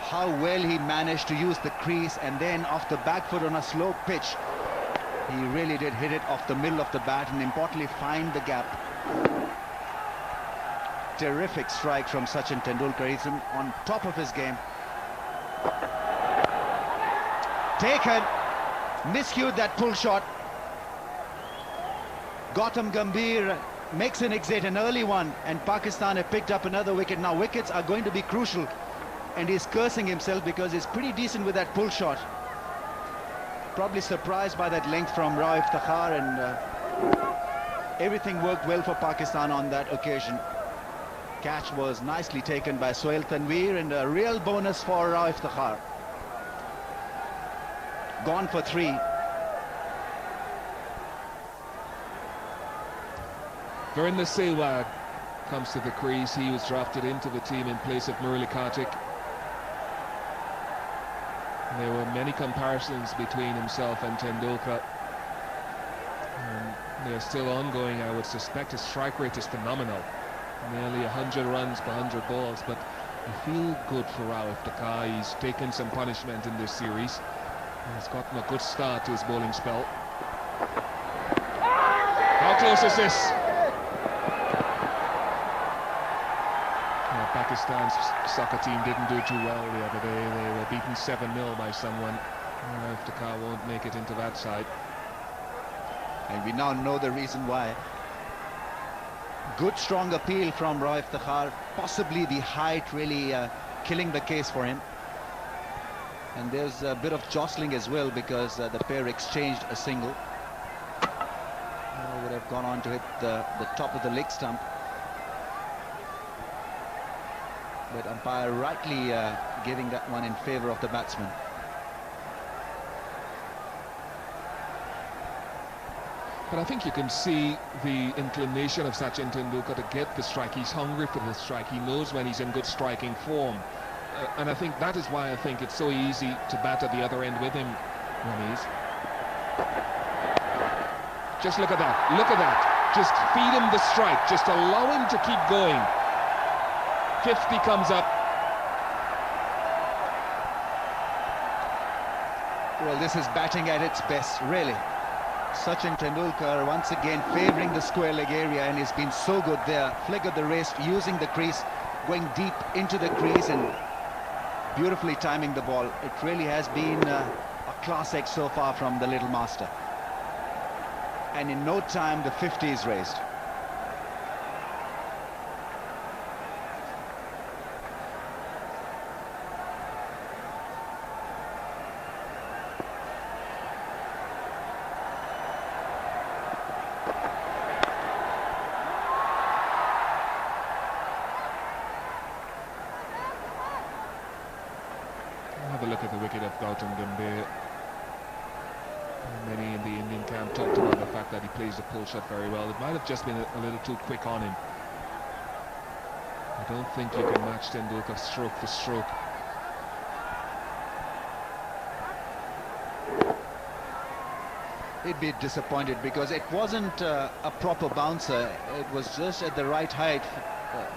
How well he managed to use the crease, and then off the back foot on a slow pitch. He really did hit it off the middle of the bat and importantly find the gap. Terrific strike from Sachin Tendulkar. He's on top of his game. Taken. Miscued that pull shot. Gautam Gambhir makes an exit, an early one, and Pakistan have picked up another wicket. Now wickets are going to be crucial, and he's cursing himself because he's pretty decent with that pull shot. Probably surprised by that length from Rauf Iftikhar, and everything worked well for Pakistan on that occasion. Catch was nicely taken by Sohail Tanveer, and a real bonus for Rauf Iftikhar. Gone for 3. Virender Sehwag comes to the crease. He was drafted into the team in place of Murali Kartik. There were many comparisons between himself and Tendulkar. They're still ongoing, I would suspect. His strike rate is phenomenal. Nearly 100 runs per 100 balls, but you feel good for Rauf Iftikhar. He's taken some punishment in this series. He's gotten a good start to his bowling spell. How close is this? Pakistan's soccer team didn't do too well the other day. They were beaten 7-0 by someone. Iftikhar won't make it into that side. And we now know the reason why. Good strong appeal from Rauf Iftikhar. Possibly the height really killing the case for him. And there's a bit of jostling as well because the pair exchanged a single. Would have gone on to hit the top of the leg stump. But umpire rightly giving that one in favour of the batsman. But I think you can see the inclination of Sachin Tendulkar to get the strike. He's hungry for the strike. He knows when he's in good striking form. And I think that is why I think it's so easy to bat at the other end with him when he's... Just look at that. Look at that. Just feed him the strike. Just allow him to keep going. 50 comes up. Well, this is batting at its best, really. Sachin Tendulkar once again favouring the square leg area, and he's been so good there. Flick of the wrist, using the crease, going deep into the crease and beautifully timing the ball. It really has been a class act so far from the little master. And in no time, the 50 is raised. Have a look at the wicket of Gautam Gambhir. Many in the Indian camp talked about the fact that he plays the pull shot very well. It might have just been a little too quick on him. I don't think you can match Tendulkar stroke for stroke. He'd be disappointed because it wasn't a proper bouncer. It was just at the right height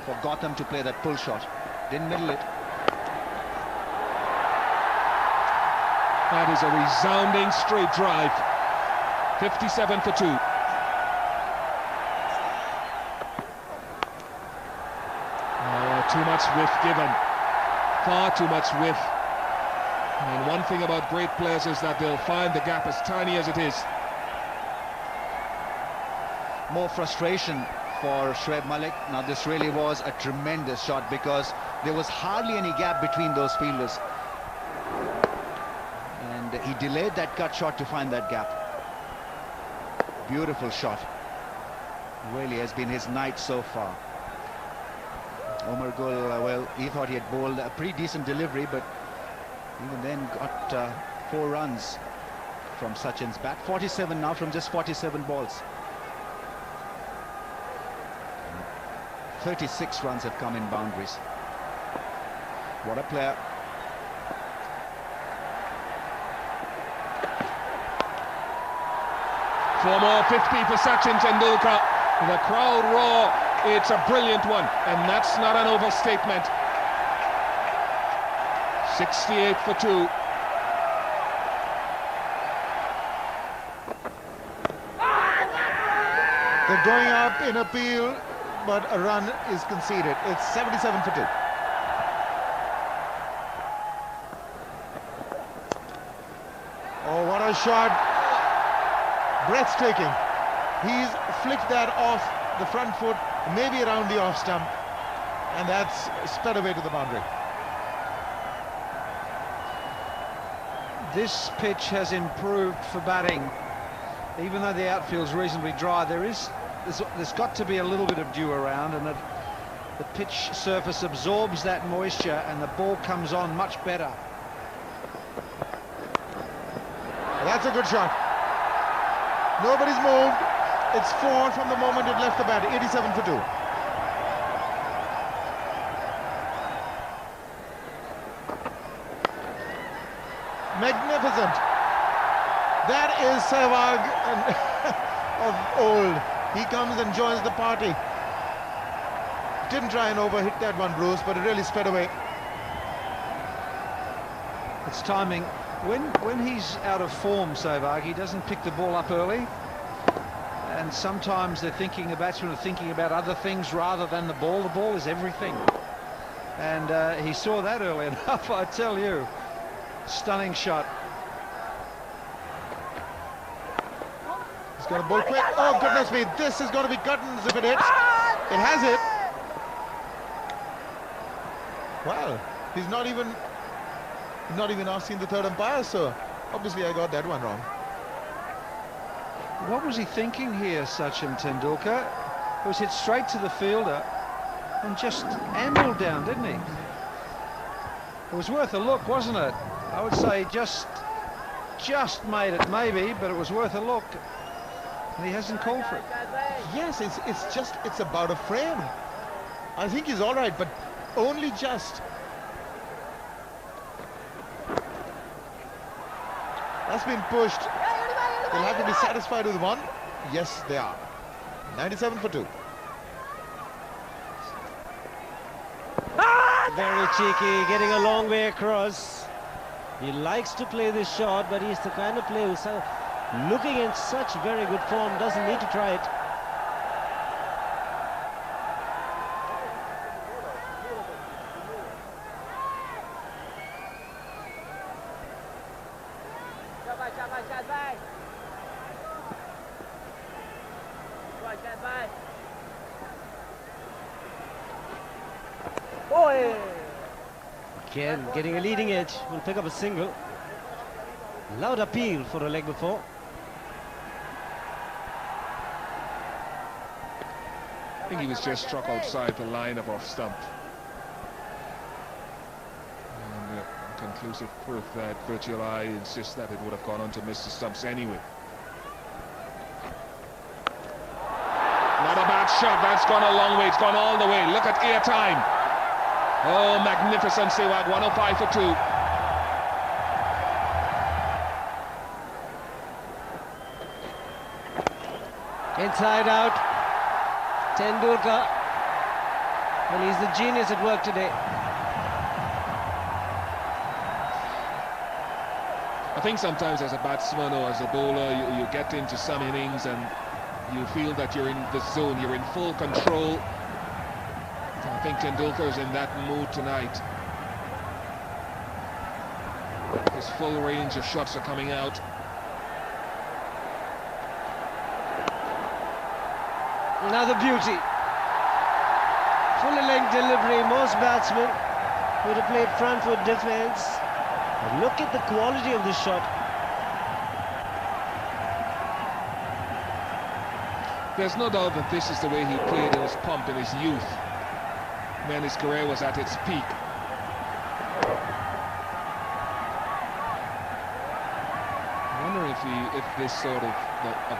for Gautam to play that pull shot. Didn't middle it. That is a resounding straight drive. 57 for 2. Oh, too much whiff given. Far too much whiff. And one thing about great players is that they'll find the gap as tiny as it is. More frustration for Shoaib Malik. Now this really was a tremendous shot because there was hardly any gap between those fielders. And he delayed that cut shot to find that gap. Beautiful shot. Really has been his night so far. Omar Gul, well, he thought he had bowled a pretty decent delivery, but even then got 4 runs from Sachin's bat. 47 now from just 47 balls. 36 runs have come in boundaries. What a player. 4 more 50 for Sachin Tendulkar. The crowd roar. It's a brilliant one, and that's not an overstatement. 68 for 2. They're going up in appeal, but a run is conceded. It's 77 for 2. Oh, what a shot. Breathtaking. He's flicked that off the front foot, maybe around the off stump, and that's sped away to the boundary. This pitch has improved for batting. Even though the outfield's reasonably dry, there's got to be a little bit of dew around, and the pitch surface absorbs that moisture and the ball comes on much better. That's a good shot. Nobody's moved. It's 4 from the moment it left the bat. 87 for 2. Magnificent. That is Sehwag of old. He comes and joins the party. Didn't try and overhit that one, Bruce, but it really sped away. It's timing. When he's out of form, Sehwag, he doesn't pick the ball up early. And sometimes the batsmen are thinking about other things rather than the ball. The ball is everything. And he saw that early enough, I tell you. Stunning shot. He's got a ball quick. Oh, goodness me. This is going to be Cuttons if it hits. It has it. Well, he's not even asking the third umpire, so obviously I got that one wrong. What was he thinking here, Sachin Tendulkar? It was hit straight to the fielder and just ambled down, didn't he? It was worth a look, wasn't it? I would say just made it, maybe, but it was worth a look. And he hasn't called for it. Yes, it's about a frame. I think he's all right, but only just. That's been pushed. They'll have to be satisfied with one. Yes, they are. 97 for 2. Very cheeky, getting a long way across. He likes to play this shot, but he's the kind of player who's looking in such very good form, doesn't need to try it. Again, getting a leading edge, will pick up a single. Loud appeal for a leg before. I think he was just struck outside the line of off stump. And conclusive proof that Virtual Eye insists that it would have gone on to miss the stumps anyway. Not a bad shot, that's gone a long way, it's gone all the way. Look at air time. Oh, magnificent Sehwag, 105 for 2. Inside out. Tendulkar. Well, he's the genius at work today. I think sometimes as a batsman or as a bowler, you get into some innings and you feel that you're in the zone, you're in full control. I think Tendulkar's in that mood tonight. His full range of shots are coming out. Another beauty. Full length delivery. Most batsmen would have played front foot defense. But look at the quality of this shot. There's no doubt that this is the way he played in his pomp in his youth, when his career was at its peak. I wonder if this sort of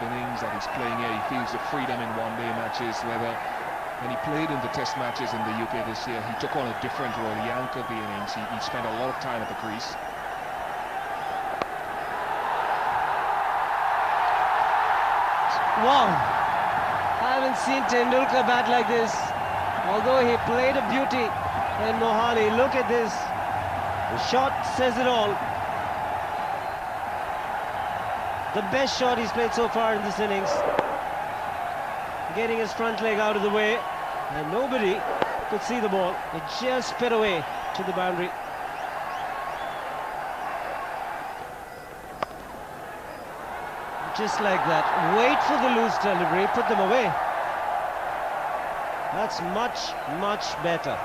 innings that he's playing here, he feels the freedom in one-day matches, whether when he played in the test matches in the UK this year, he took on a different role. He anchored the innings, he spent a lot of time at the crease. Wow! I haven't seen Tendulkar bat like this. Although he played a beauty in Mohali, look at this. The shot says it all. The best shot he's played so far in this innings. Getting his front leg out of the way, and nobody could see the ball. It just sped away to the boundary. Just like that. Wait for the loose delivery, put them away. That's much, much better.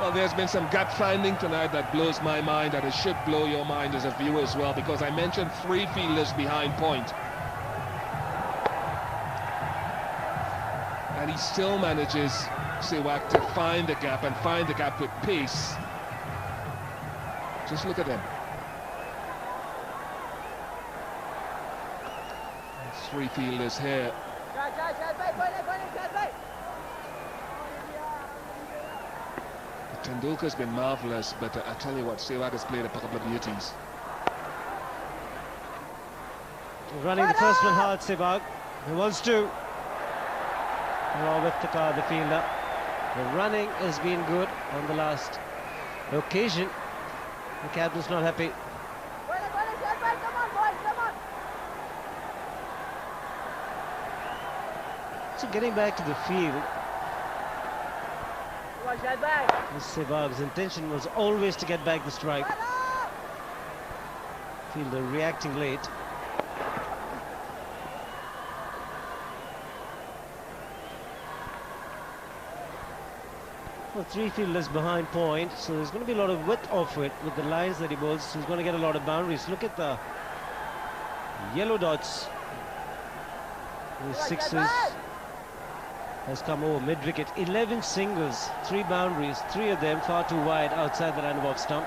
Well, there's been some gap finding tonight that blows my mind, and it should blow your mind as a viewer as well, because I mentioned 3 fielders behind point. And he still manages, Sehwag, to find the gap, and find the gap with pace. Just look at him. 3 fielders here. Tendulkar's been marvellous, but I tell you what, Sehwag has played a couple of beauties. Running the first one hard, Sehwag. He wants to. With the fielder. The running has been good on the last occasion. The captain's not happy. So getting back to the field, Sehwag's intention was always to get back the strike. Fielder reacting late. Well, 3 fielders behind point, so there's going to be a lot of width off it with the lines that he bowls. So he's going to get a lot of boundaries. Look at the yellow dots. The sixes has come over mid-wicket. 11 singles, 3 boundaries, 3 of them far too wide outside the line-of stump.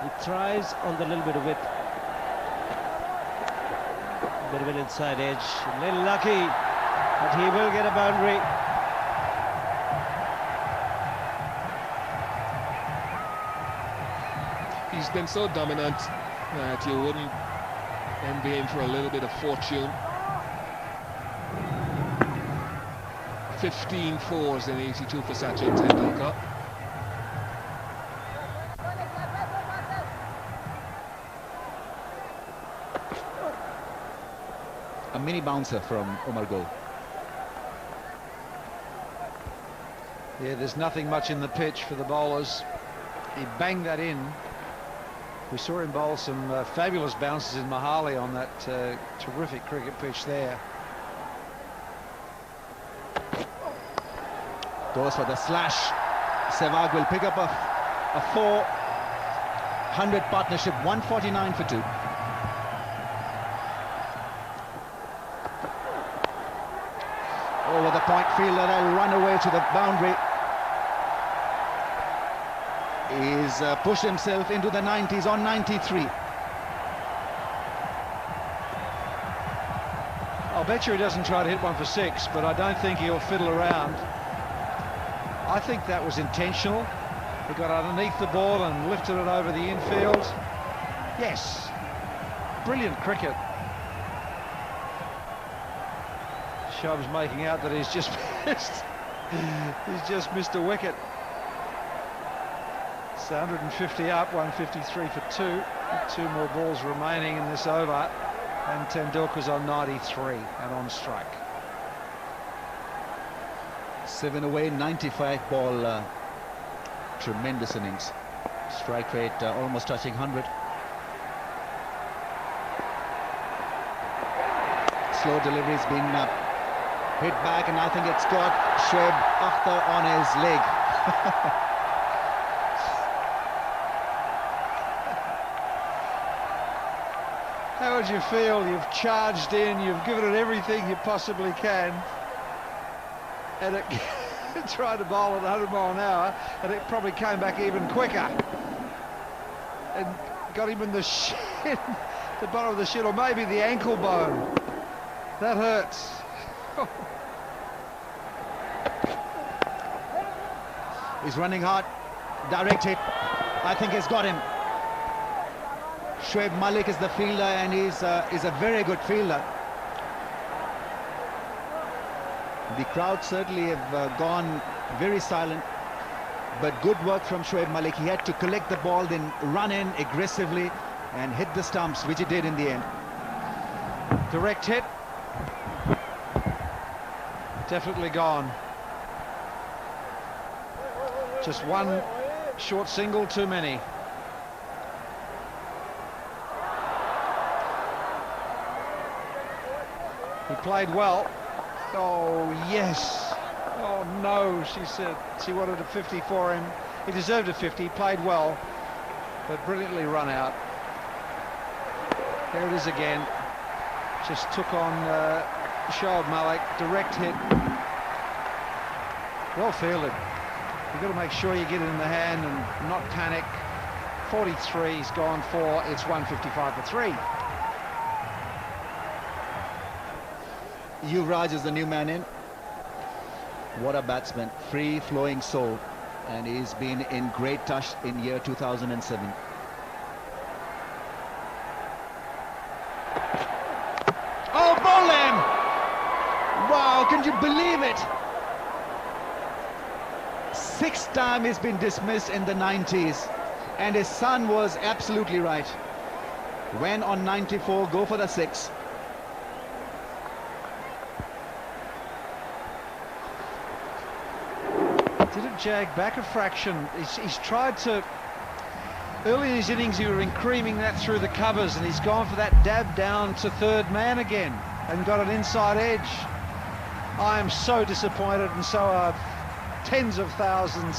He thrives on the little bit of width. A bit of an inside edge. A little lucky, but he will get a boundary. He's been so dominant that you wouldn't envy him for a little bit of fortune. 15 fours in 82 for Sachin Tendulkar. A mini bouncer from Umar Gul. Yeah, there's nothing much in the pitch for the bowlers. He banged that in. We saw him bowl some fabulous bounces in Mohali on that terrific cricket pitch there. Goes for the slash. Sehwag will pick up a 400 partnership, 149 for 2. Over the point fielder, they'll run away to the boundary. He's pushed himself into the 90s on 93. I'll bet you he doesn't try to hit one for 6, but I don't think he'll fiddle around. I think that was intentional. He got underneath the ball and lifted it over the infield. Yes, brilliant cricket. Shub's making out that he's just missed a wicket. It's 150 up, 153 for 2. 2 more balls remaining in this over, and Tendulkar's on 93 and on strike. 7 away, 95 ball. Tremendous innings. Strike rate almost touching 100. Slow delivery's been hit back, and I think it's got Shoaib Akhtar on his leg. How would you feel? You've charged in, you've given it everything you possibly can, and it tried to bowl at 100 mile an hour, and it probably came back even quicker and got him in the shin, the bottom of the shin, or maybe the ankle bone. That hurts. He's running hard. Direct hit. I think he's got him. Shoaib Malik is the fielder, and he's a very good fielder. The crowd certainly have gone very silent, but good work from Shoaib Malik. He had to collect the ball, then run in aggressively and hit the stumps, which he did in the end. Direct hit. Definitely gone. Just one short single too many. He played well. Oh, yes. Oh, no, she said. She wanted a 50 for him. He deserved a 50. He played well, but brilliantly run out. There it is again. Just took on Shoaib Malik. Direct hit. Well fielded. You've got to make sure you get it in the hand and not panic. 43, he's gone for. It's 155 for 3. Yuvraj is the new man in. What a batsman, free-flowing soul, and he's been in great touch in year 2007. Oh, ball him! Wow, can you believe it? 6th time he's been dismissed in the 90s, and his son was absolutely right. When on 94, go for the 6. Didn't jag back a fraction. He's tried to. Early in his innings, he was creaming that through the covers, and he's gone for that dab down to third man again and got an inside edge. I am so disappointed, and so are tens of thousands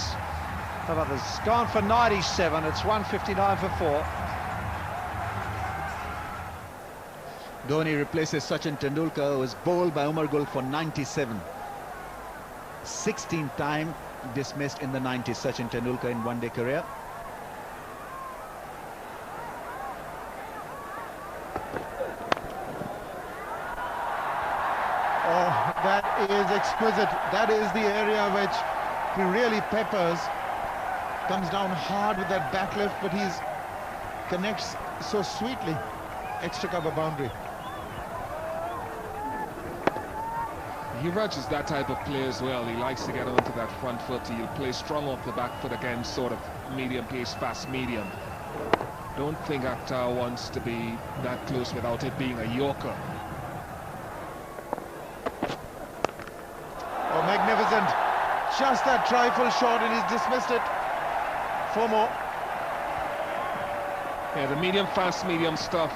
of others. Gone for 97. It's 159 for 4. Dhoni replaces Sachin Tendulkar, who was bowled by Umar Gul for 97. 16th time dismissed in the 90s, Sachin Tendulkar in one-day career. Oh, that is exquisite. That is the area which he really peppers. Comes down hard with that back lift, but he's connects so sweetly. Extra cover boundary. Yuvraj is that type of player as well. He likes to get onto that front foot. He'll play strong off the back foot against sort of medium pace, fast medium. Don't think Akhtar wants to be that close without it being a Yorker. Oh, magnificent. Just that trifle shot and he's dismissed it. 4 more. Yeah, the medium, fast medium stuff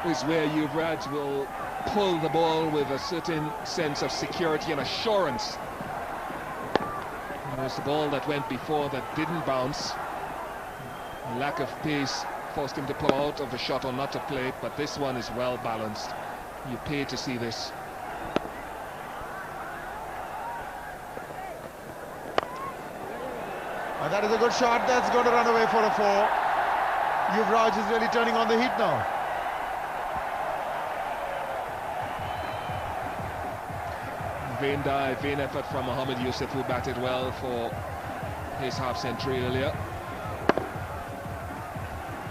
is where Yuvraj will pull the ball with a certain sense of security and assurance. It was the ball that went before that didn't bounce. Lack of pace forced him to pull out of the shot or not to play it, but this one is well balanced. You pay to see this. That is a good shot. That's going to run away for a 4. Yuvraj is really turning on the heat now. Vain dive, vain effort from Mohammad Yusuf, who batted well for his half-century earlier.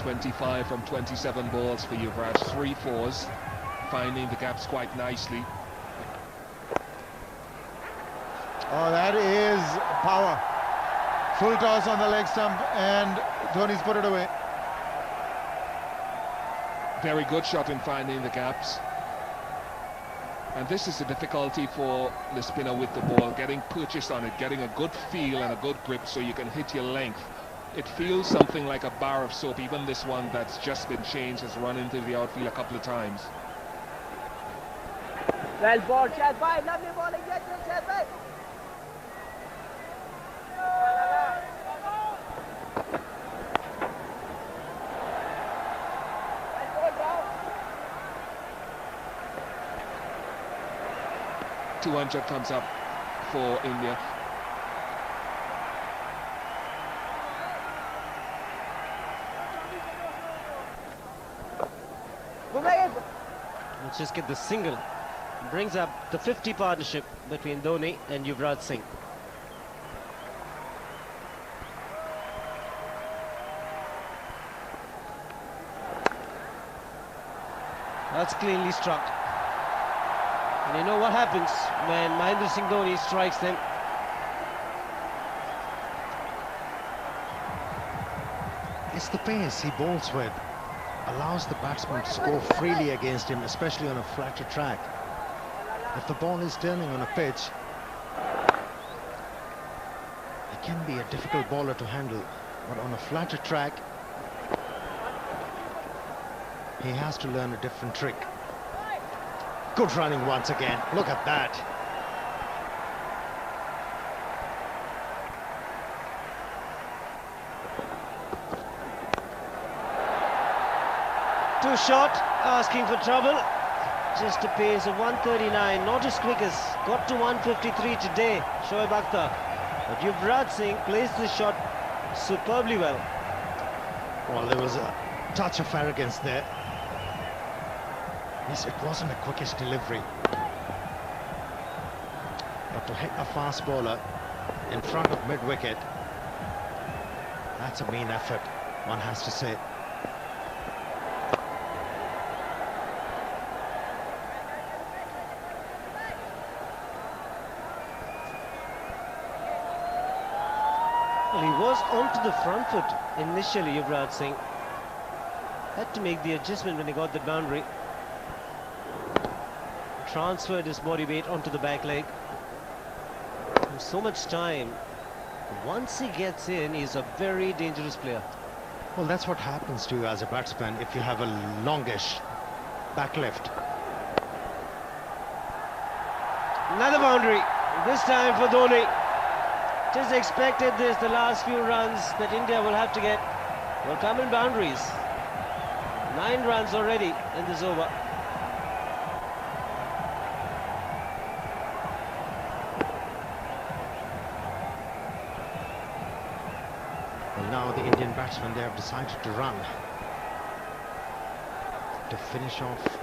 25 from 27 balls for Yuvraj, 3 fours, finding the gaps quite nicely. Oh, that is power. Full toss on the leg stump, and Dhoni's put it away. Very good shot in finding the gaps. And this is the difficulty for the spinner with the ball, getting purchased on it, getting a good feel and a good grip so you can hit your length. It feels something like a bar of soap. Even this one that's just been changed has run into the outfield a couple of times. Well ball, Shaz bhai. Lovely bowling, yes, Shaz bhai. 200 comes up for India. Let's just get the single. Brings up the 50 partnership between Dhoni and Yuvraj Singh. That's cleanly struck. And you know what happens when Mahendra Singh Dhoni strikes them? It's the pace he bowls with, allows the batsman to score freely against him, especially on a flatter track. If the ball is turning on a pitch, he can be a difficult bowler to handle, but on a flatter track, he has to learn a different trick. Good running once again, look at that. Too short, asking for trouble. Just a pace of 139, not as quick as got to 153 today, Shoaib Akhtar. But Yuvraj Singh plays this shot superbly well. Well, there was a touch of arrogance there. Yes, it wasn't the quickest delivery. But to hit a fast bowler in front of mid-wicket, that's a mean effort, one has to say. Well, he was onto the front foot initially, Yuvraj Singh. Had to make the adjustment when he got the boundary. Transferred his body weight onto the back leg. And so much time. Once he gets in, he's a very dangerous player. Well, that's what happens to you as a batsman if you have a longish back lift. Another boundary, this time for Dhoni. Just expected this, the last few runs that India will have to get will come in boundaries. 9 runs already in this over. Well, now the Indian batsmen, they have decided to run to finish off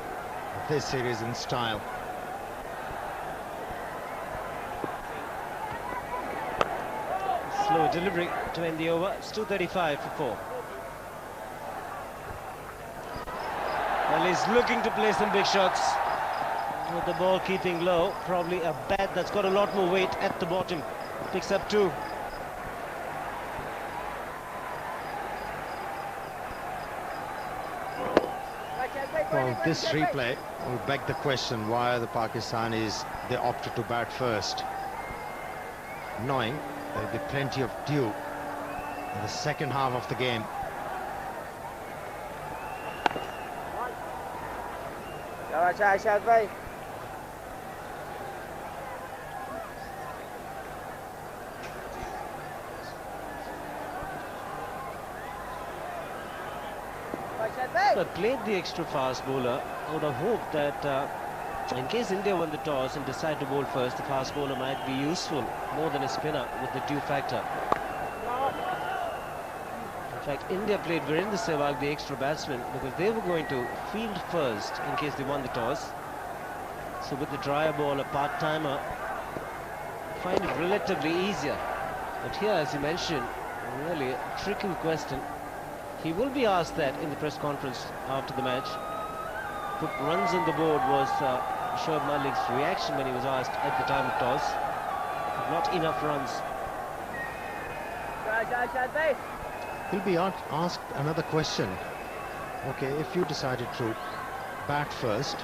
this series in style. Slow delivery to end the over. It's 2:35 for 4. Well, he's looking to play some big shots. With the ball keeping low, probably a bat that's got a lot more weight at the bottom. Picks up 2. Well, this replay will beg the question why the Pakistanis, they opted to bat first, knowing there will be plenty of dew in the second half of the game. But played the extra fast bowler. I would have hoped that in case India won the toss and decide to bowl first, the fast bowler might be useful more than a spinner with the dew factor. In fact, India played Virendra Sehwag, the extra batsman, because they were going to field first in case they won the toss. So with the drier ball, a part-timer, find it relatively easier. But here, as you mentioned, really a tricky question. He will be asked that in the press conference after the match. Put runs on the board was Shoaib Malik's reaction when he was asked at the time of toss. Not enough runs. He'll be asked another question. Okay, if you decided to bat first,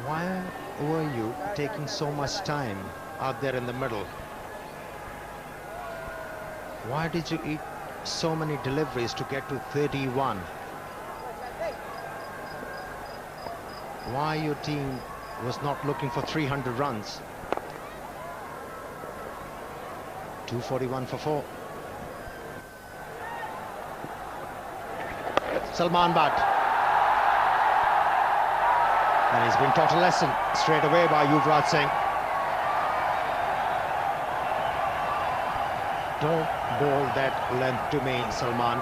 why were you taking so much time out there in the middle? Why did you eat so many deliveries to get to 31? Why your team was not looking for 300 runs? 241 for 4. Salman Butt. And he's been taught a lesson straight away by Yuvraj Singh. Don't bowl that length to me, Salman.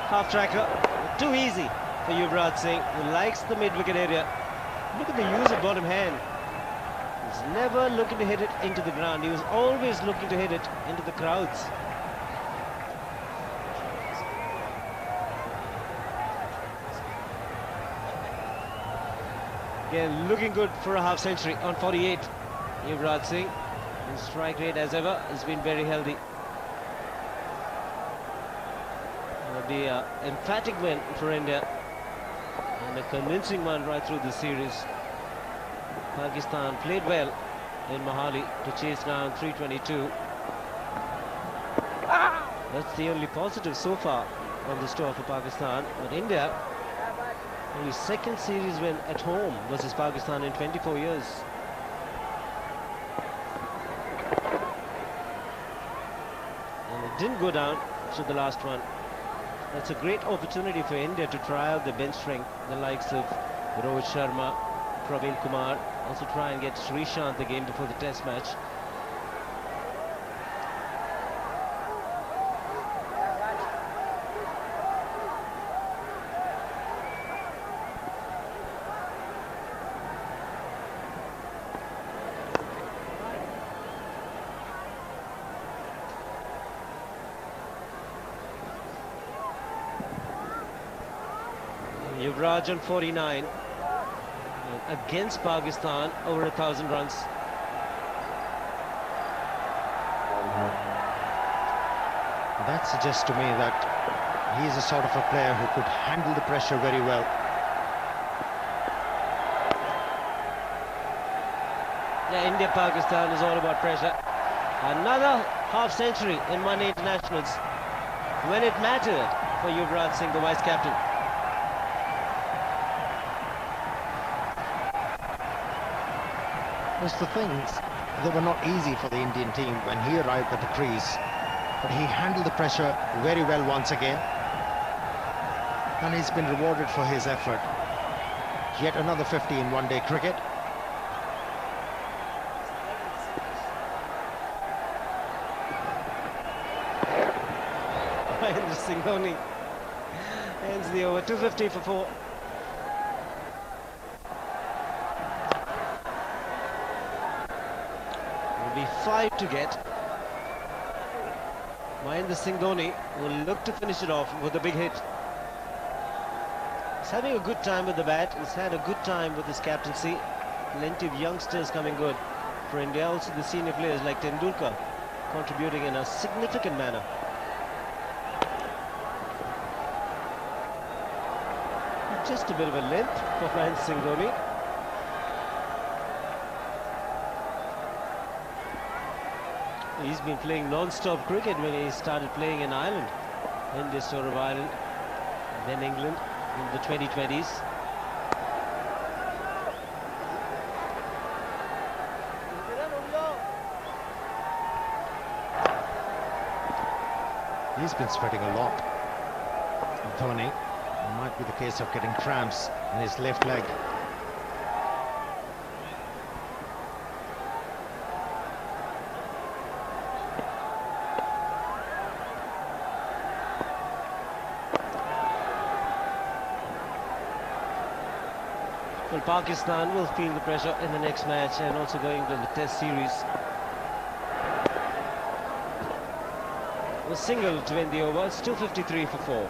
Half tracker, too easy for Yuvraj Singh, who likes the mid-wicket area. Look at the use of bottom hand. He's never looking to hit it into the ground. He was always looking to hit it into the crowds. Again, looking good for a half century on 48. Yuvraj Singh, his strike rate as ever has been very healthy. It'll be an emphatic win for India and a convincing one right through the series. Pakistan played well in Mohali to chase down 322. That's the only positive so far on this tour for Pakistan. But India, only second series win at home versus Pakistan in 24 years. And it didn't go down to the last one. That's a great opportunity for India to try out the bench strength, the likes of Rohit Sharma, Praveen Kumar, also try and get Srishant the game before the test match. Yuvraj on 49 against Pakistan, over 1,000 runs. That suggests to me that he's a sort of a player who could handle the pressure very well. Yeah, India-Pakistan is all about pressure. Another half century in one-day internationals when it mattered for Yuvraj Singh, the vice captain. That's the things. They were not easy for the Indian team when he arrived at the crease. But he handled the pressure very well once again. And he's been rewarded for his effort. Yet another 50 in one-day cricket. Mahendra Singh Dhoni ends the over, 250 for 4. Will be 5 to get. Mahendra Singh Dhoni will look to finish it off with a big hit. He's having a good time with the bat. He's had a good time with his captaincy. Plenty of youngsters coming good for India. Also the senior players like Tendulkar contributing in a significant manner. Just a bit of a length for Mahendra Singh Dhoni. He's been playing non-stop cricket when he started playing in Ireland, in this tour of Ireland, then England in the 2020s. He's been sweating a lot. Dhoni. It might be the case of getting cramps in his left leg. Well, Pakistan will feel the pressure in the next match and also going to the test series. A single to end the over. It's 253 for 4.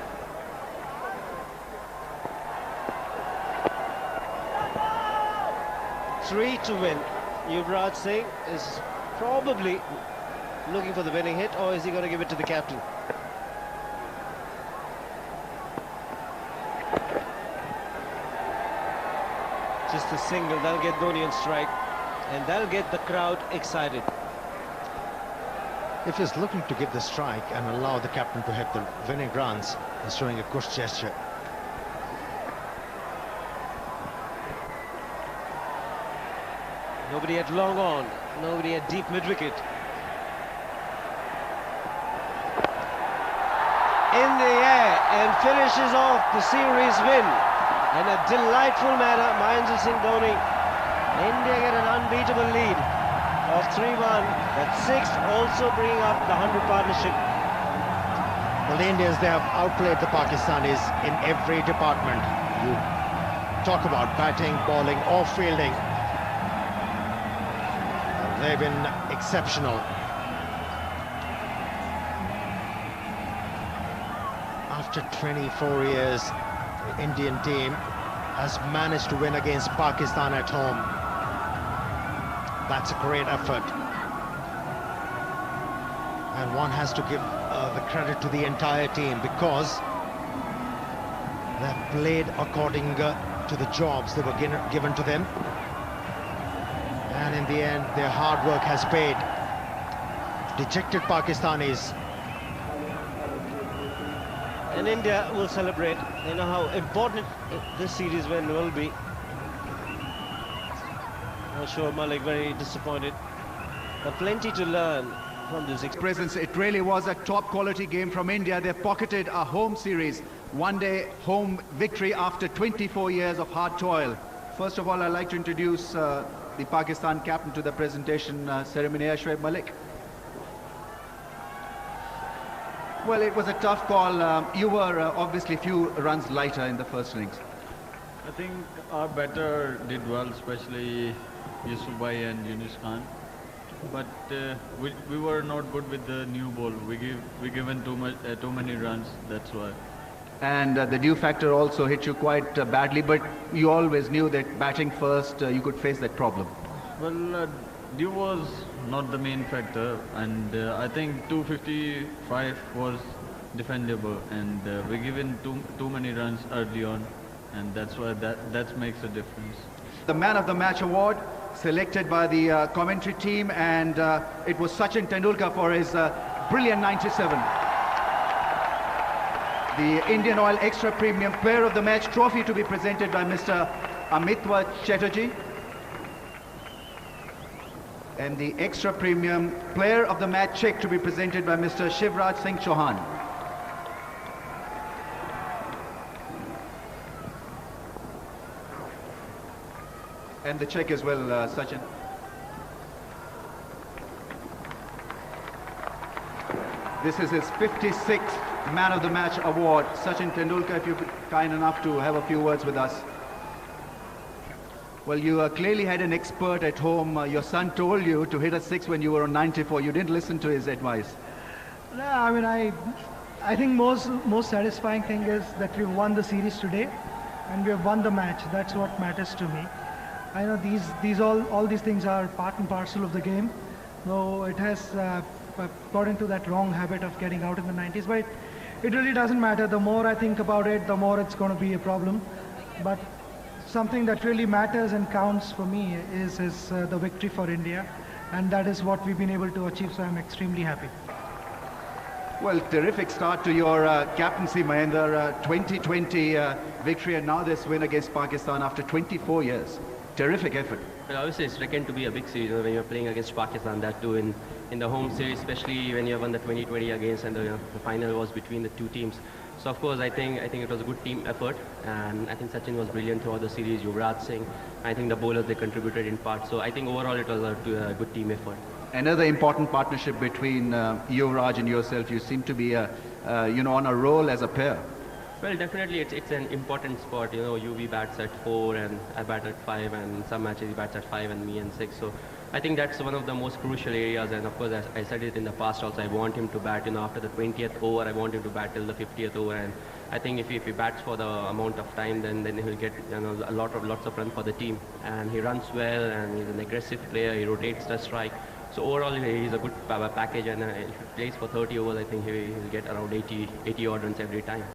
Three to win. Yuvraj Singh is probably looking for the winning hit, or is he going to give it to the captain? Just a single, that'll get Dhoni on strike, and that'll get the crowd excited. If he's looking to get the strike and allow the captain to hit the winning runs, he's showing a good gesture. Nobody at long on, nobody at deep mid-wicket. In the air and finishes off the series win in a delightful manner. Mahendra Singh Dhoni. India get an unbeatable lead of 3-1. That sixth also bringing up the 100 partnership. Well, the Indians, they have outplayed the Pakistanis in every department. You talk about batting, bowling or fielding. They've been exceptional. After 24 years, the Indian team has managed to win against Pakistan at home. That's a great effort. And one has to give the credit to the entire team, because they've played according to the jobs that were given to them. And in the end, their hard work has paid. Dejected Pakistanis. And India will celebrate. They know how important this series will be. I'm sure Malik very disappointed. But plenty to learn from this Presence, it really was a top quality game from India. They pocketed a home series, one-day home victory after 24 years of hard toil. First of all, I'd like to introduce the Pakistan captain to the presentation ceremony, Shoaib Malik. Well, it was a tough call. You were obviously few runs lighter in the first innings. I think our batter did well, especially Yusuf Bhai and Yunus Khan. But we were not good with the new ball. We given too many runs. That's why. And the dew factor also hit you quite badly. But you always knew that batting first, you could face that problem. Well, dew was not the main factor, and I think 255 was defendable, and we given too many runs early on, and that's why that makes a difference. The man of the match award selected by the commentary team, and it was Sachin Tendulkar for his brilliant 97. The Indian Oil Extra Premium Player of the Match trophy to be presented by Mr. Amitwa Chatterjee. And the Extra Premium Player of the Match check to be presented by Mr. Shivraj Singh Chauhan. And the check as well, Sachin. This is his 56th Man of the Match award. Sachin Tendulkar, if you're kind enough to have a few words with us. Well, you clearly had an expert at home. Your son told you to hit a 6 when you were on 94. You didn't listen to his advice. No, I mean, I think most satisfying thing is that we've won the series today, and we have won the match. That's what matters to me. I know all these things are part and parcel of the game. Though it has got into that wrong habit of getting out in the 90s, but it really doesn't matter. The more I think about it, the more it's going to be a problem. But something that really matters and counts for me is the victory for India, and that is what we've been able to achieve, so I'm extremely happy. Well, terrific start to your captaincy, Mahendra. 2020 victory, and now this win against Pakistan after 24 years. Terrific effort. Well, obviously it's reckoned to be a big series when you're playing against Pakistan, that too in the home series, especially when you won the 2020 against, and the final was between the two teams. So of course I think it was a good team effort, and I think Sachin was brilliant throughout the series. Yuvraj Singh, I think the bowlers, they contributed in part. So I think overall it was a good team effort. Another important partnership between Yuvraj and yourself. You seem to be on a roll as a pair. Well, definitely it's an important spot. UV bats at 4 and I bat at 5, and some matches he bats at 5 and me and 6. So I think that's one of the most crucial areas, and of course, as I said it in the past also, I want him to bat, after the 20th over, I want him to bat till the 50th over, and I think if he bats for the amount of time, then he'll get lots of run for the team, and he runs well, and he's an aggressive player, he rotates the strike. So overall, he's a good package, and if he plays for 30 overs, I think he'll get around 80 odd runs every time.